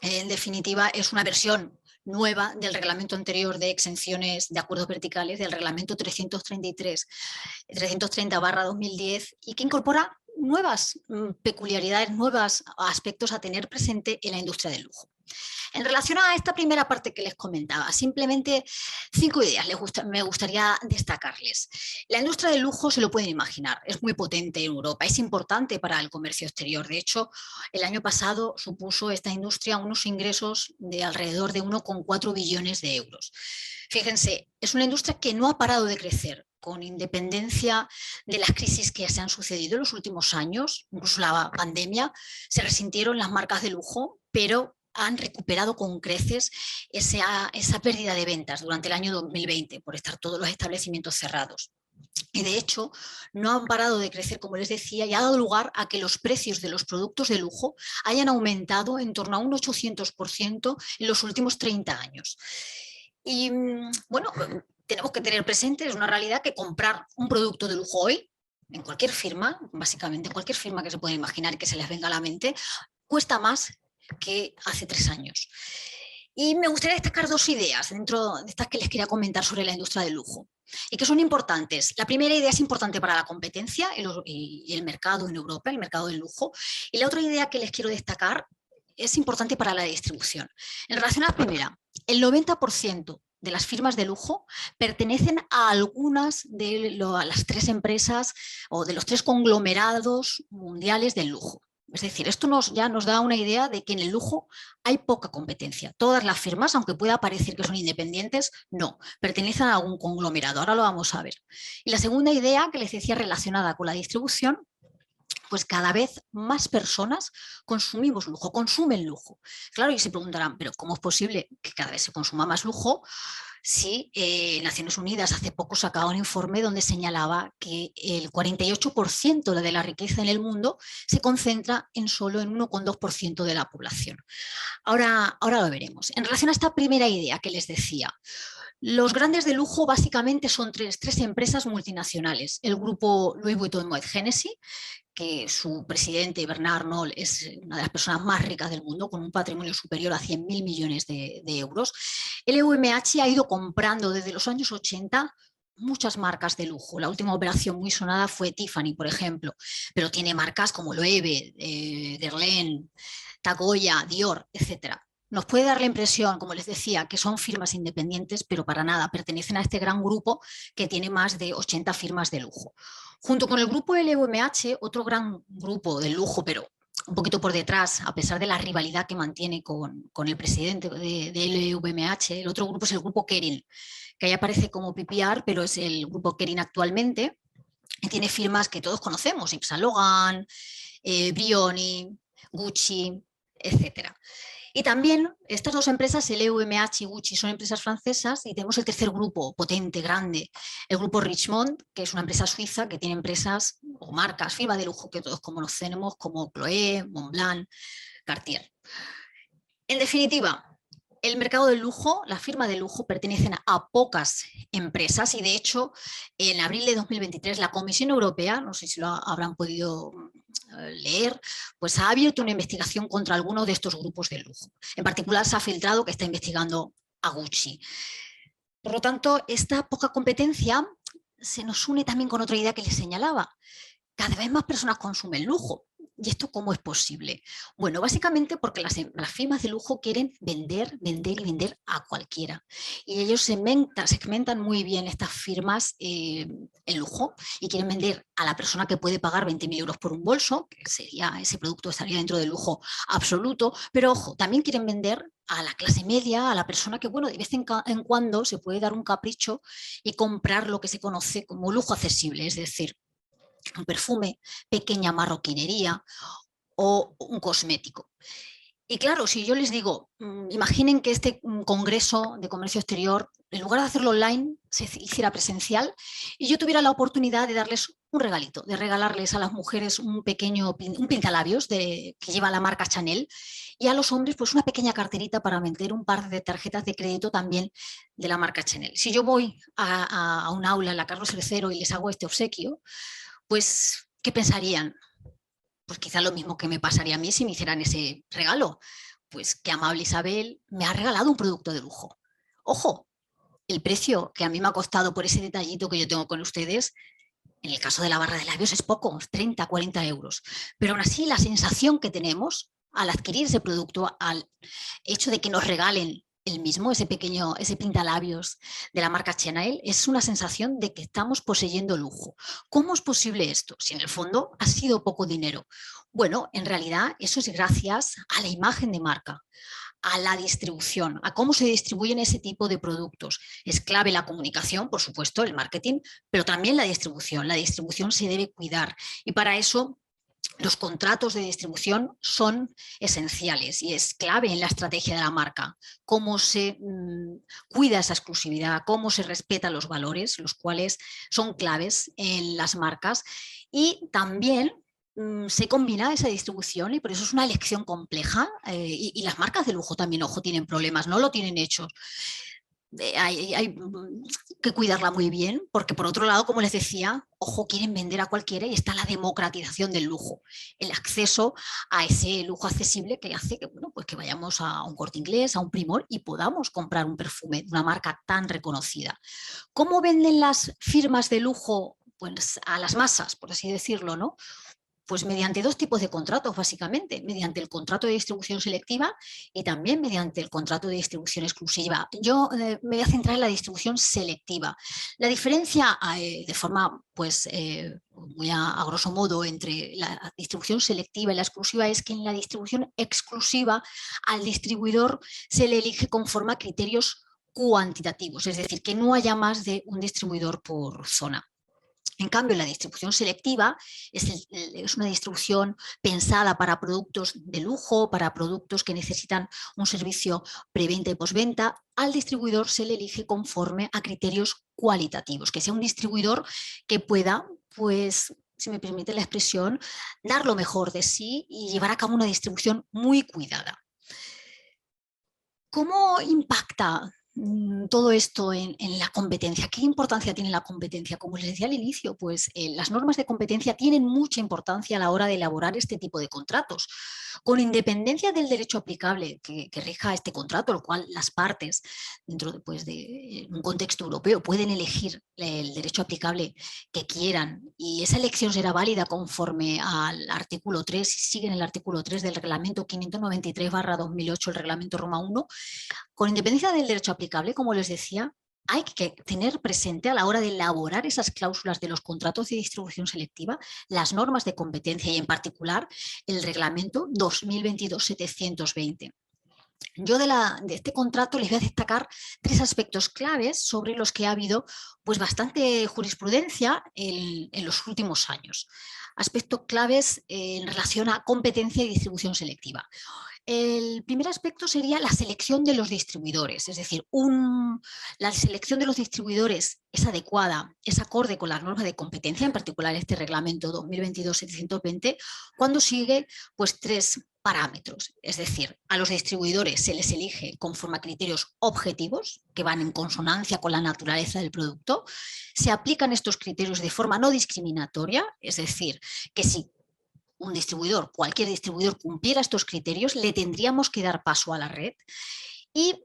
S5: en definitiva es una versión nueva del reglamento anterior de exenciones de acuerdos verticales, del reglamento 330/2010, y que incorpora nuevas peculiaridades, nuevos aspectos a tener presente en la industria del lujo. En relación a esta primera parte que les comentaba, simplemente 5 ideas me gustaría destacarles. La industria del lujo, se lo pueden imaginar, es muy potente en Europa, es importante para el comercio exterior. De hecho, el año pasado supuso esta industria unos ingresos de alrededor de 1,4 billones de euros. Fíjense, es una industria que no ha parado de crecer, con independencia de las crisis que se han sucedido en los últimos años, incluso la pandemia, se resintieron las marcas de lujo, pero han recuperado con creces esa pérdida de ventas durante el año 2020 por estar todos los establecimientos cerrados. Y de hecho no han parado de crecer, como les decía, y ha dado lugar a que los precios de los productos de lujo hayan aumentado en torno a un 800% en los últimos 30 años. Y bueno, tenemos que tener presente, es una realidad, que comprar un producto de lujo hoy, en cualquier firma, básicamente en cualquier firma que se pueda imaginar y que se les venga a la mente, cuesta más que hace 3 años. Y me gustaría destacar 2 ideas dentro de estas que les quería comentar sobre la industria del lujo y que son importantes. La primera idea es importante para la competencia y el mercado en Europa, el mercado del lujo. Y la otra idea que les quiero destacar es importante para la distribución. En relación a la primera, el 90% de las firmas de lujo pertenecen a algunas de las 3 empresas o de los 3 conglomerados mundiales del lujo. Es decir, esto ya nos da una idea de que en el lujo hay poca competencia. Todas las firmas, aunque pueda parecer que son independientes, no, pertenecen a algún conglomerado. Ahora lo vamos a ver. Y la segunda idea que les decía relacionada con la distribución, pues cada vez más personas consumimos lujo, consumen lujo. Claro, y se preguntarán, ¿pero cómo es posible que cada vez se consuma más lujo? Sí, Naciones Unidas hace poco sacaba un informe donde señalaba que el 48% de la riqueza en el mundo se concentra solo en 1,2% de la población. Ahora lo veremos. En relación a esta primera idea que les decía, los grandes de lujo básicamente son tres empresas multinacionales. El grupo Louis Vuitton Moet Hennessy, que su presidente, Bernard Arnault, es una de las personas más ricas del mundo, con un patrimonio superior a 100.000 millones de euros. El LVMH ha ido comprando desde los años 80 muchas marcas de lujo. La última operación muy sonada fue Tiffany, por ejemplo, pero tiene marcas como Loewe, Guerlain, Tag Heuer, Dior, etc. Nos puede dar la impresión, como les decía, que son firmas independientes, pero para nada, pertenecen a este gran grupo que tiene más de 80 firmas de lujo. Junto con el grupo LVMH, otro gran grupo de lujo, pero un poquito por detrás, a pesar de la rivalidad que mantiene con el presidente de LVMH, el otro grupo es el grupo Kering, que ahí aparece como PPR, pero es el grupo Kering actualmente, y tiene firmas que todos conocemos, Yves Saint Laurent, Brioni, Gucci, etc. Y también estas dos empresas, LVMH y Gucci, son empresas francesas, y tenemos el tercer grupo potente, grande, el grupo Richemont, que es una empresa suiza que tiene empresas o marcas, firma de lujo que todos conocemos, como Chloé, Montblanc, Cartier. En definitiva, el mercado del lujo, la firma de lujo, pertenecen a pocas empresas, y de hecho en abril de 2023 la Comisión Europea, no sé si lo habrán podido leer, pues ha abierto una investigación contra algunos de estos grupos de lujo. En particular se ha filtrado que está investigando a Gucci. Por lo tanto, esta poca competencia se nos une también con otra idea que les señalaba. Cada vez más personas consumen lujo. ¿Y esto cómo es posible? Bueno, básicamente porque las firmas de lujo quieren vender, vender y vender a cualquiera. Y ellos segmentan muy bien estas firmas en lujo, y quieren vender a la persona que puede pagar 20.000 euros por un bolso, que sería, ese producto estaría dentro del lujo absoluto. Pero ojo, también quieren vender a la clase media, a la persona que, bueno, de vez en cuando se puede dar un capricho y comprar lo que se conoce como lujo accesible, es decir, un perfume, pequeña marroquinería o un cosmético. Y claro, si yo les digo, imaginen que este Congreso de Comercio Exterior, en lugar de hacerlo online, se hiciera presencial, y yo tuviera la oportunidad de darles un regalito, de regalarles a las mujeres un pintalabios que lleva la marca Chanel, y a los hombres pues una pequeña carterita para meter un par de tarjetas de crédito también de la marca Chanel. Si yo voy a un aula en la Carlos III y les hago este obsequio, pues, ¿qué pensarían? Pues quizá lo mismo que me pasaría a mí si me hicieran ese regalo. Pues qué amable Isabel, me ha regalado un producto de lujo. Ojo, el precio que a mí me ha costado por ese detallito que yo tengo con ustedes, en el caso de la barra de labios es poco, 30, 40 euros. Pero aún así la sensación que tenemos al adquirir ese producto, al hecho de que nos regalen el mismo, ese pintalabios de la marca Chanel, es una sensación de que estamos poseyendo lujo. ¿Cómo es posible esto? Si en el fondo ha sido poco dinero. Bueno, en realidad eso es gracias a la imagen de marca, a la distribución, a cómo se distribuyen ese tipo de productos. Es clave la comunicación, por supuesto, el marketing, pero también la distribución. La distribución se debe cuidar, y para eso los contratos de distribución son esenciales, y es clave en la estrategia de la marca cómo se cuida esa exclusividad, cómo se respetan los valores, los cuales son claves en las marcas, y también se combina esa distribución, y por eso es una elección compleja, y las marcas de lujo también, ojo, tienen problemas, no lo tienen hecho. Hay que cuidarla muy bien, porque por otro lado, como les decía, ojo, quieren vender a cualquiera, y está la democratización del lujo, el acceso a ese lujo accesible que hace que, bueno, pues que vayamos a un Corte Inglés, a un Primor, y podamos comprar un perfume de una marca tan reconocida. ¿Cómo venden las firmas de lujo pues a las masas, por así decirlo, ¿no? Pues mediante dos tipos de contratos, básicamente, mediante el contrato de distribución selectiva y también mediante el contrato de distribución exclusiva. Yo me voy a centrar en la distribución selectiva. La diferencia, de forma pues muy a grosso modo, entre la distribución selectiva y la exclusiva es que en la distribución exclusiva al distribuidor se le elige conforme a criterios cuantitativos, es decir, que no haya más de un distribuidor por zona. En cambio, la distribución selectiva es una distribución pensada para productos de lujo, para productos que necesitan un servicio preventa y postventa. Al distribuidor se le elige conforme a criterios cualitativos, que sea un distribuidor que pueda, pues, si me permite la expresión, dar lo mejor de sí y llevar a cabo una distribución muy cuidada. ¿Cómo impacta todo esto en la competencia? ¿Qué importancia tiene la competencia? Como les decía al inicio, pues las normas de competencia tienen mucha importancia a la hora de elaborar este tipo de contratos. Con independencia del derecho aplicable que rija este contrato, el cual las partes, dentro de un contexto europeo, pueden elegir el derecho aplicable que quieran, y esa elección será válida conforme al artículo 3, y siguen el artículo 3 del reglamento 593/2008, el reglamento Roma 1. Con independencia del derecho aplicable, como les decía, hay que tener presente a la hora de elaborar esas cláusulas de los contratos de distribución selectiva las normas de competencia, y en particular el reglamento 2022/720. Yo de este contrato les voy a destacar tres aspectos claves sobre los que ha habido pues bastante jurisprudencia en los últimos años. Aspectos claves en relación a competencia y distribución selectiva. El primer aspecto sería la selección de los distribuidores, es decir, la selección de los distribuidores es adecuada, es acorde con las normas de competencia, en particular este reglamento 2022-720, cuando sigue pues 3 parámetros, es decir, a los distribuidores se les elige conforme a criterios objetivos que van en consonancia con la naturaleza del producto, se aplican estos criterios de forma no discriminatoria, es decir, que si un distribuidor, cualquier distribuidor cumpliera estos criterios, le tendríamos que dar paso a la red. Y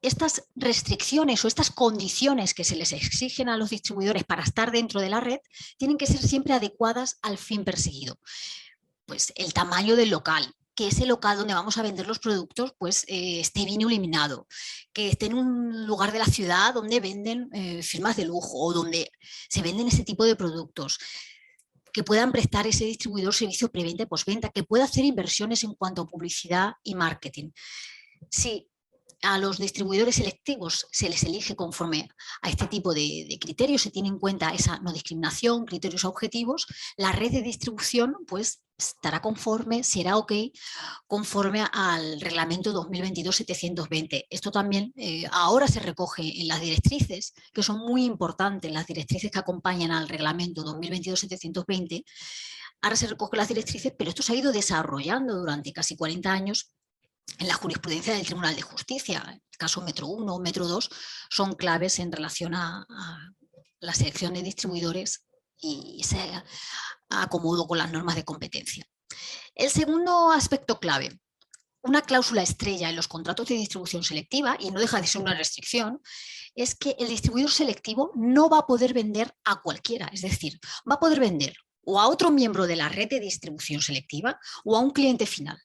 S5: estas restricciones o estas condiciones que se les exigen a los distribuidores para estar dentro de la red tienen que ser siempre adecuadas al fin perseguido. Pues el tamaño del local, que ese local donde vamos a vender los productos pues esté bien iluminado, que esté en un lugar de la ciudad donde venden firmas de lujo o donde se venden ese tipo de productos, que puedan prestar ese distribuidor servicio preventa y postventa, que pueda hacer inversiones en cuanto a publicidad y marketing. Si a los distribuidores selectivos se les elige conforme a este tipo de criterios, se tiene en cuenta esa no discriminación, criterios objetivos, la red de distribución pues estará conforme, será ok, conforme al reglamento 2022-720. Esto también ahora se recoge en las directrices, que son muy importantes, las directrices que acompañan al reglamento 2022-720. Ahora se recogen las directrices, pero esto se ha ido desarrollando durante casi 40 años en la jurisprudencia del Tribunal de Justicia. El caso Metro 1 o Metro 2 son claves en relación a la selección de distribuidores y ese acomodo con las normas de competencia. El segundo aspecto clave, una cláusula estrella en los contratos de distribución selectiva, y no deja de ser una restricción, es que el distribuidor selectivo no va a poder vender a cualquiera, es decir, va a poder vender o a otro miembro de la red de distribución selectiva o a un cliente final.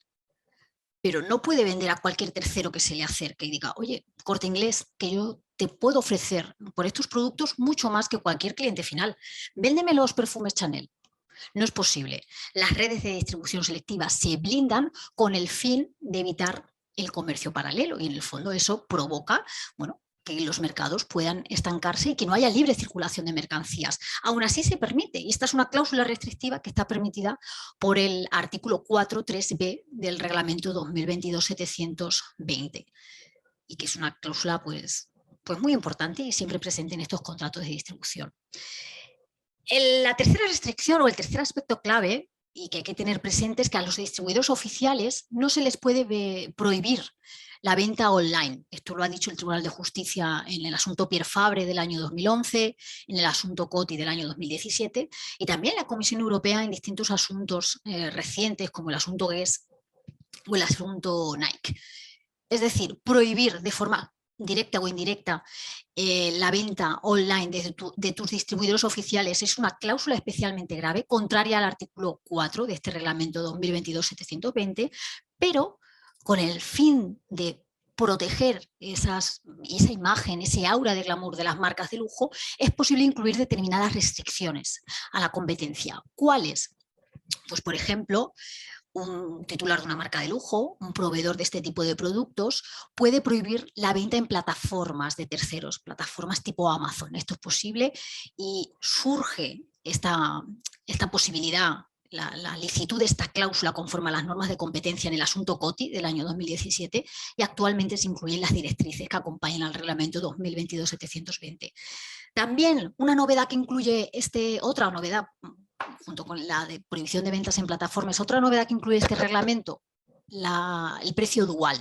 S5: Pero no puede vender a cualquier tercero que se le acerque y diga, oye, Corte Inglés, que yo te puedo ofrecer por estos productos mucho más que cualquier cliente final. Véndeme los perfumes Chanel. No es posible. Las redes de distribución selectiva se blindan con el fin de evitar el comercio paralelo y en el fondo eso provoca, bueno, que los mercados puedan estancarse y que no haya libre circulación de mercancías. Aún así se permite, y esta es una cláusula restrictiva que está permitida por el artículo 4.3b del reglamento 2022-720 y que es una cláusula pues muy importante y siempre presente en estos contratos de distribución. La tercera restricción o el tercer aspecto clave y que hay que tener presente es que a los distribuidores oficiales no se les puede prohibir la venta online. Esto lo ha dicho el Tribunal de Justicia en el asunto Pierre Fabre del año 2011, en el asunto Coty del año 2017 y también la Comisión Europea en distintos asuntos recientes como el asunto Guess o el asunto Nike. Es decir, prohibir de forma directa o indirecta la venta online de tus distribuidores oficiales es una cláusula especialmente grave, contraria al artículo 4 de este reglamento 2022-720, pero con el fin de proteger esa imagen, ese aura de glamour de las marcas de lujo, es posible incluir determinadas restricciones a la competencia. ¿Cuáles? Pues, por ejemplo, un titular de una marca de lujo, un proveedor de este tipo de productos, puede prohibir la venta en plataformas de terceros, plataformas tipo Amazon. Esto es posible y surge esta posibilidad, la licitud de esta cláusula conforme a las normas de competencia en el asunto Coty del año 2017 y actualmente se incluyen las directrices que acompañan al reglamento 2022-720. También una novedad que incluye otra novedad, junto con la de prohibición de ventas en plataformas, otra novedad que incluye este reglamento, el precio dual.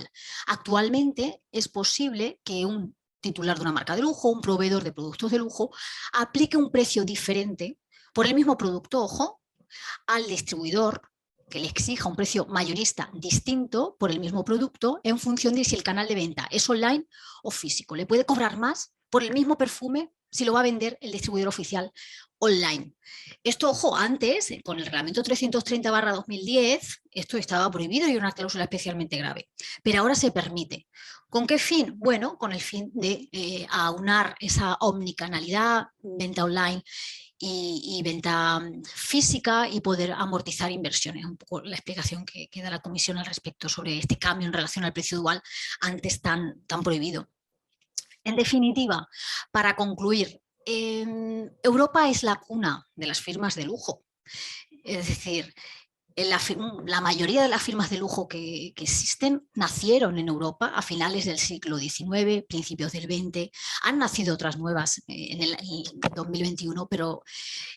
S5: Actualmente es posible que un titular de una marca de lujo, un proveedor de productos de lujo, aplique un precio diferente por el mismo producto, ojo, al distribuidor que le exija un precio mayorista distinto por el mismo producto en función de si el canal de venta es online o físico. Le puede cobrar más por el mismo perfume si lo va a vender el distribuidor oficial online. Esto, ojo, antes, con el reglamento 330/2010, esto estaba prohibido y era una cláusula especialmente grave, pero ahora se permite. ¿Con qué fin? Bueno, con el fin de aunar esa omnicanalidad, venta online y venta física y poder amortizar inversiones. Un poco la explicación que da la Comisión al respecto sobre este cambio en relación al precio dual antes tan prohibido. En definitiva, para concluir, Europa es la cuna de las firmas de lujo. Es decir, La mayoría de las firmas de lujo que existen nacieron en Europa a finales del siglo XIX, principios del XX. Han nacido otras nuevas en el 2021, pero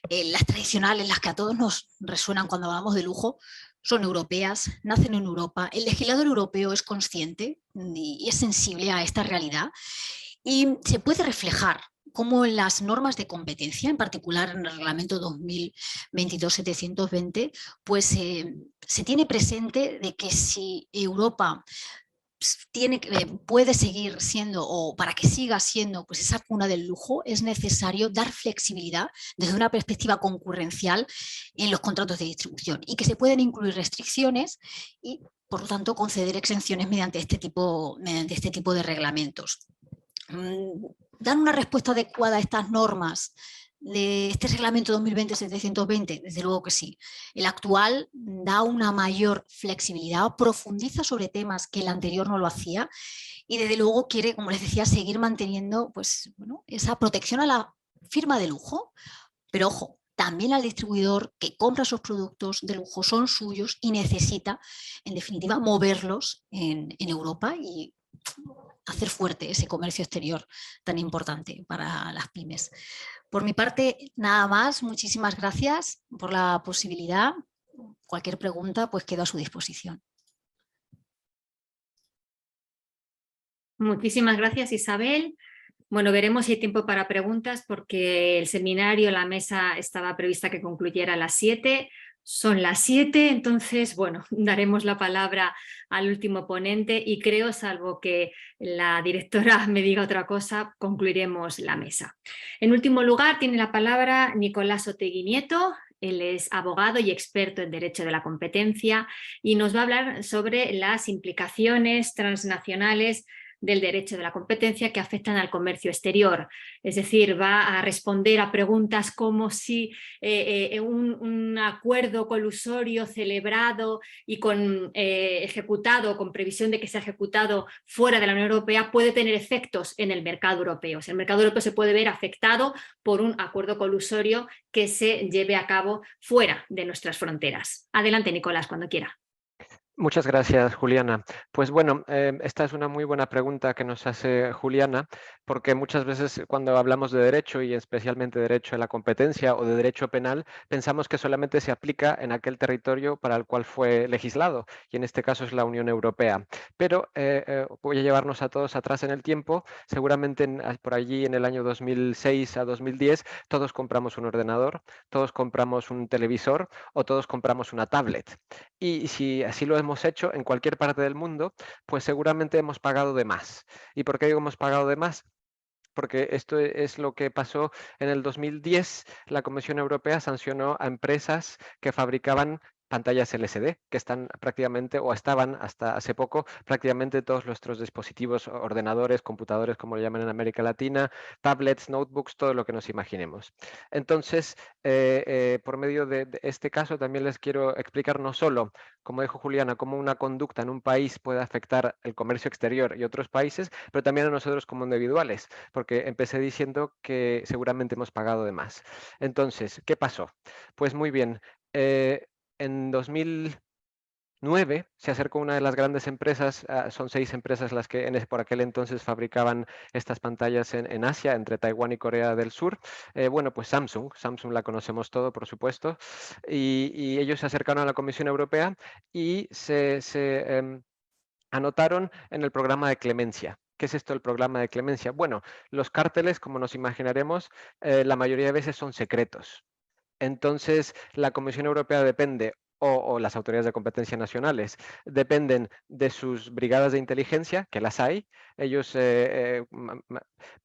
S5: las tradicionales, las que a todos nos resuenan cuando hablamos de lujo, son europeas, nacen en Europa. El legislador europeo es consciente y es sensible a esta realidad y se puede reflejar como en las normas de competencia, en particular en el reglamento 2022-720, pues se tiene presente de que si Europa puede seguir siendo, o para que siga siendo pues esa cuna del lujo, es necesario dar flexibilidad desde una perspectiva concurrencial en los contratos de distribución y que se pueden incluir restricciones y, por lo tanto, conceder exenciones mediante este tipo de reglamentos. ¿Dan una respuesta adecuada a estas normas de este reglamento 2020-720? Desde luego que sí. El actual da una mayor flexibilidad, profundiza sobre temas que el anterior no lo hacía y desde luego quiere, como les decía, seguir manteniendo pues, bueno, esa protección a la firma de lujo, pero ojo, también al distribuidor que compra esos productos de lujo, son suyos y necesita, en definitiva, moverlos en Europa y hacer fuerte ese comercio exterior tan importante para las pymes. Por mi parte, nada más. Muchísimas gracias por la posibilidad. Cualquier pregunta, pues quedo a su disposición.
S3: Muchísimas gracias, Isabel. Bueno, veremos si hay tiempo para preguntas porque el seminario, la mesa estaba prevista que concluyera a las 7. Son las 7, entonces, bueno, daremos la palabra al último ponente y creo, salvo que la directora me diga otra cosa, concluiremos la mesa. En último lugar, tiene la palabra Nicolás Otegui Nieto. Él es abogado y experto en Derecho de la Competencia y nos va a hablar sobre las implicaciones transnacionales del derecho de la competencia que afectan al comercio exterior. Es decir, va a responder a preguntas como si un acuerdo colusorio celebrado y ejecutado, con previsión de que sea ejecutado fuera de la Unión Europea, puede tener efectos en el mercado europeo. O sea, el mercado europeo se puede ver afectado por un acuerdo colusorio que se lleve a cabo fuera de nuestras fronteras. Adelante, Nicolás, cuando quiera.
S6: Muchas gracias, Juliana. Pues bueno, esta es una muy buena pregunta que nos hace Juliana, porque muchas veces cuando hablamos de derecho, y especialmente derecho a la competencia o de derecho penal, pensamos que solamente se aplica en aquel territorio para el cual fue legislado, y en este caso es la Unión Europea. Pero voy a llevarnos a todos atrás en el tiempo. Seguramente por allí en el año 2006 a 2010 todos compramos un ordenador, todos compramos un televisor o todos compramos una tablet. Y si así lo hemos hecho en cualquier parte del mundo, pues seguramente hemos pagado de más. ¿Y por qué digo hemos pagado de más? Porque esto es lo que pasó en el 2010. La Comisión Europea sancionó a empresas que fabricaban pantallas LCD, que están prácticamente, o estaban hasta hace poco, prácticamente todos nuestros dispositivos, ordenadores, computadores, como lo llaman en América Latina, tablets, notebooks, todo lo que nos imaginemos. Entonces, por medio de este caso, también les quiero explicar no solo, como dijo Juliana, cómo una conducta en un país puede afectar el comercio exterior y otros países, pero también a nosotros como individuales, porque empecé diciendo que seguramente hemos pagado de más. Entonces, ¿qué pasó? Pues muy bien, en 2009 se acercó una de las grandes empresas, son 6 empresas las que por aquel entonces fabricaban estas pantallas en Asia, entre Taiwán y Corea del Sur. Bueno, pues Samsung la conocemos todo, por supuesto, y ellos se acercaron a la Comisión Europea y se anotaron en el programa de clemencia. ¿Qué es esto del programa de clemencia? Bueno, los cárteles, como nos imaginaremos, la mayoría de veces son secretos. Entonces, la Comisión Europea depende, o las autoridades de competencia nacionales, dependen de sus brigadas de inteligencia, que las hay. Ellos,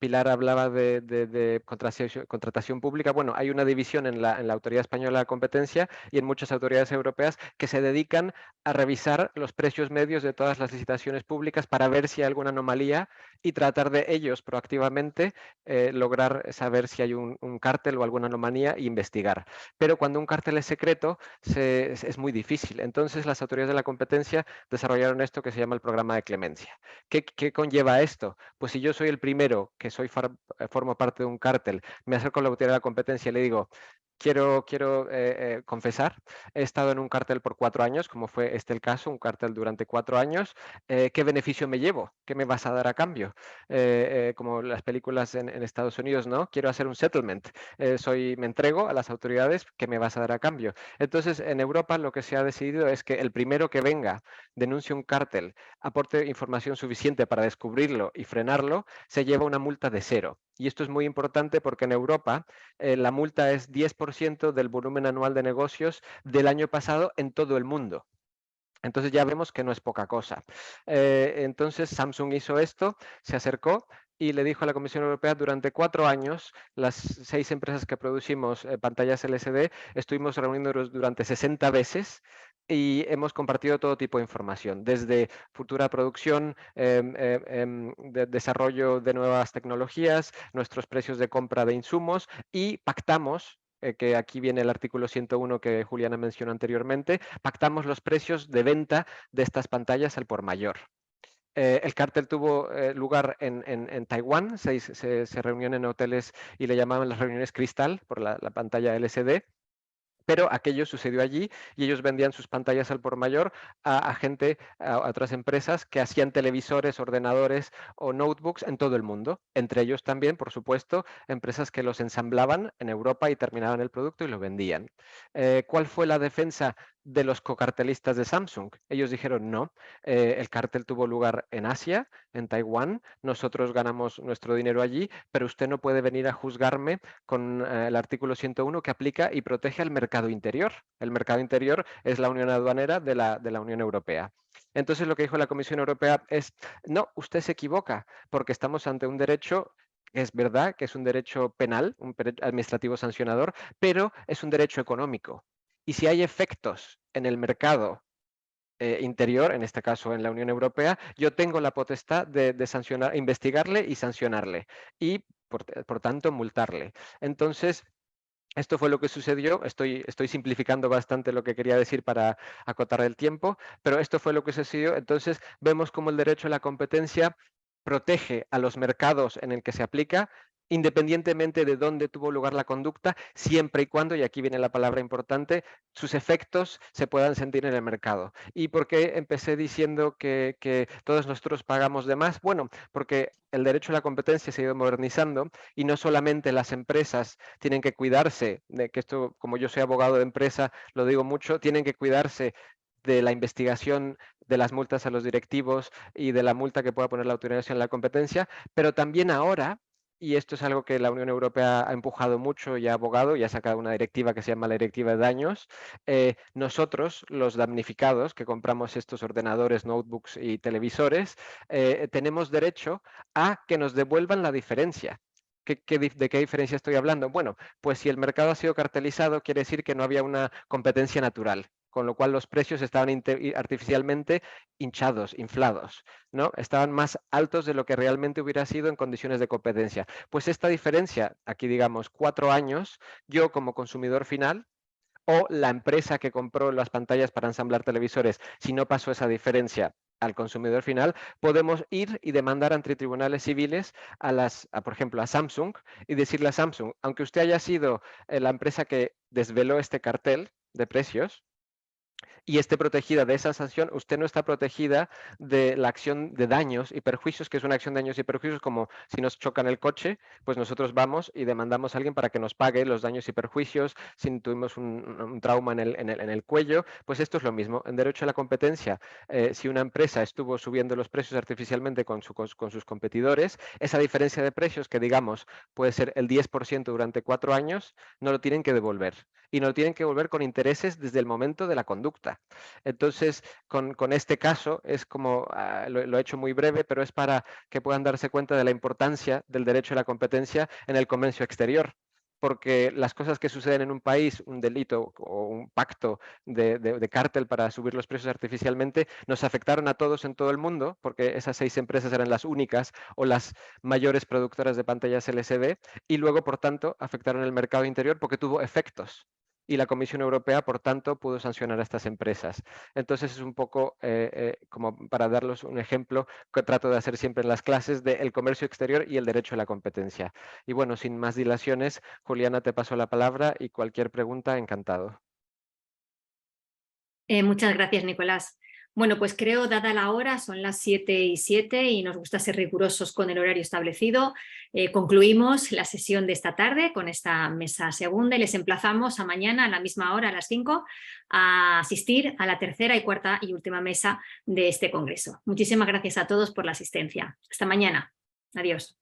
S6: Pilar hablaba de contratación pública. Bueno, hay una división en la Autoridad Española de Competencia y en muchas autoridades europeas que se dedican a revisar los precios medios de todas las licitaciones públicas para ver si hay alguna anomalía y tratar de ellos proactivamente lograr saber si hay un cártel o alguna anomalía e investigar. Pero cuando un cártel es secreto, es muy difícil. Entonces, las autoridades de la competencia desarrollaron esto que se llama el programa de clemencia. ¿Qué conlleva esto? Pues si yo soy el primero que formo parte de un cártel, me acerco a la autoridad de la competencia y le digo, quiero confesar, he estado en un cartel por 4 años, como fue el caso, un cartel durante 4 años. ¿Qué beneficio me llevo? ¿Qué me vas a dar a cambio? Como las películas en Estados Unidos, ¿no? Quiero hacer un settlement. Me entrego a las autoridades, ¿qué me vas a dar a cambio? Entonces, en Europa lo que se ha decidido es que el primero que venga, denuncie un cártel, aporte información suficiente para descubrirlo y frenarlo, se lleva una multa de 0. Y esto es muy importante porque en Europa la multa es 10% del volumen anual de negocios del año pasado en todo el mundo. Entonces ya vemos que no es poca cosa. Entonces Samsung hizo esto, se acercó y le dijo a la Comisión Europea: durante 4 años, las 6 empresas que producimos pantallas LCD, estuvimos reuniéndonos durante 60 veces y hemos compartido todo tipo de información, desde futura producción, desarrollo de nuevas tecnologías, nuestros precios de compra de insumos, y pactamos, que aquí viene el artículo 101 que Juliana mencionó anteriormente, pactamos los precios de venta de estas pantallas al por mayor. El cártel tuvo lugar en Taiwán, se reunían en hoteles y le llamaban las reuniones cristal por la pantalla LCD. Pero aquello sucedió allí y ellos vendían sus pantallas al por mayor a gente, a otras empresas que hacían televisores, ordenadores o notebooks en todo el mundo. Entre ellos también, por supuesto, empresas que los ensamblaban en Europa y terminaban el producto y lo vendían. ¿Cuál fue la defensa de los cocartelistas de Samsung? Ellos dijeron: no, el cártel tuvo lugar en Asia, en Taiwán, nosotros ganamos nuestro dinero allí, pero usted no puede venir a juzgarme con el artículo 101 que aplica y protege al mercado interior. El mercado interior es la unión aduanera de la Unión Europea. Entonces lo que dijo la Comisión Europea es: no, usted se equivoca, porque estamos ante un derecho, es verdad que es un derecho penal, un administrativo sancionador, pero es un derecho económico. Y si hay efectos en el mercado interior, en este caso en la Unión Europea, yo tengo la potestad de sancionar, investigarle y sancionarle, y por tanto multarle. Entonces, esto fue lo que sucedió. Estoy simplificando bastante lo que quería decir para acotar el tiempo, pero esto fue lo que sucedió. Entonces, vemos cómo el derecho a la competencia protege a los mercados en el que se aplica, independientemente de dónde tuvo lugar la conducta, siempre y cuando, y aquí viene la palabra importante, sus efectos se puedan sentir en el mercado. ¿Y por qué empecé diciendo que todos nosotros pagamos de más? Bueno, porque el derecho a la competencia se ha ido modernizando y no solamente las empresas tienen que cuidarse de que esto, como yo soy abogado de empresa, lo digo mucho, tienen que cuidarse de la investigación de las multas a los directivos y de la multa que pueda poner la Autoridad Nacional de la Competencia, pero también ahora, y esto es algo que la Unión Europea ha empujado mucho y ha abogado y ha sacado una directiva que se llama la Directiva de Daños, nosotros, los damnificados que compramos estos ordenadores, notebooks y televisores, tenemos derecho a que nos devuelvan la diferencia. ¿De qué diferencia estoy hablando? Bueno, pues si el mercado ha sido cartelizado, quiere decir que no había una competencia natural, con lo cual los precios estaban artificialmente hinchados, inflados, ¿no? Estaban más altos de lo que realmente hubiera sido en condiciones de competencia. Pues esta diferencia, aquí digamos 4 años, yo como consumidor final, o la empresa que compró las pantallas para ensamblar televisores, si no pasó esa diferencia al consumidor final, podemos ir y demandar ante tribunales civiles por ejemplo, a Samsung, y decirle a Samsung: aunque usted haya sido la empresa que desveló este cartel de precios y esté protegida de esa sanción, usted no está protegida de la acción de daños y perjuicios, que es una acción de daños y perjuicios como si nos chocan el coche, pues nosotros vamos y demandamos a alguien para que nos pague los daños y perjuicios, si tuvimos un trauma en el cuello. Pues esto es lo mismo. En derecho a la competencia, si una empresa estuvo subiendo los precios artificialmente con sus competidores, esa diferencia de precios, que digamos puede ser el 10% durante 4 años, no lo tienen que devolver. Y no lo tienen que devolver con intereses desde el momento de la conducta. Entonces, con este caso, es como, lo he hecho muy breve, pero es para que puedan darse cuenta de la importancia del derecho a la competencia en el comercio exterior. Porque las cosas que suceden en un país, un delito o un pacto de cártel para subir los precios artificialmente, nos afectaron a todos en todo el mundo, porque esas 6 empresas eran las únicas o las mayores productoras de pantallas LCD, y luego, por tanto, afectaron el mercado interior porque tuvo efectos y la Comisión Europea, por tanto, pudo sancionar a estas empresas. Entonces es un poco como para darles un ejemplo que trato de hacer siempre en las clases del comercio exterior y el derecho a la competencia. Y bueno, sin más dilaciones, Juliana, te paso la palabra y cualquier pregunta, encantado.
S3: Muchas gracias, Nicolás. Bueno, pues creo, dada la hora, son las 7:07 y nos gusta ser rigurosos con el horario establecido. Concluimos la sesión de esta tarde con esta mesa segunda y les emplazamos a mañana a la misma hora, a las 5, a asistir a la tercera y cuarta y última mesa de este congreso. Muchísimas gracias a todos por la asistencia. Hasta mañana. Adiós.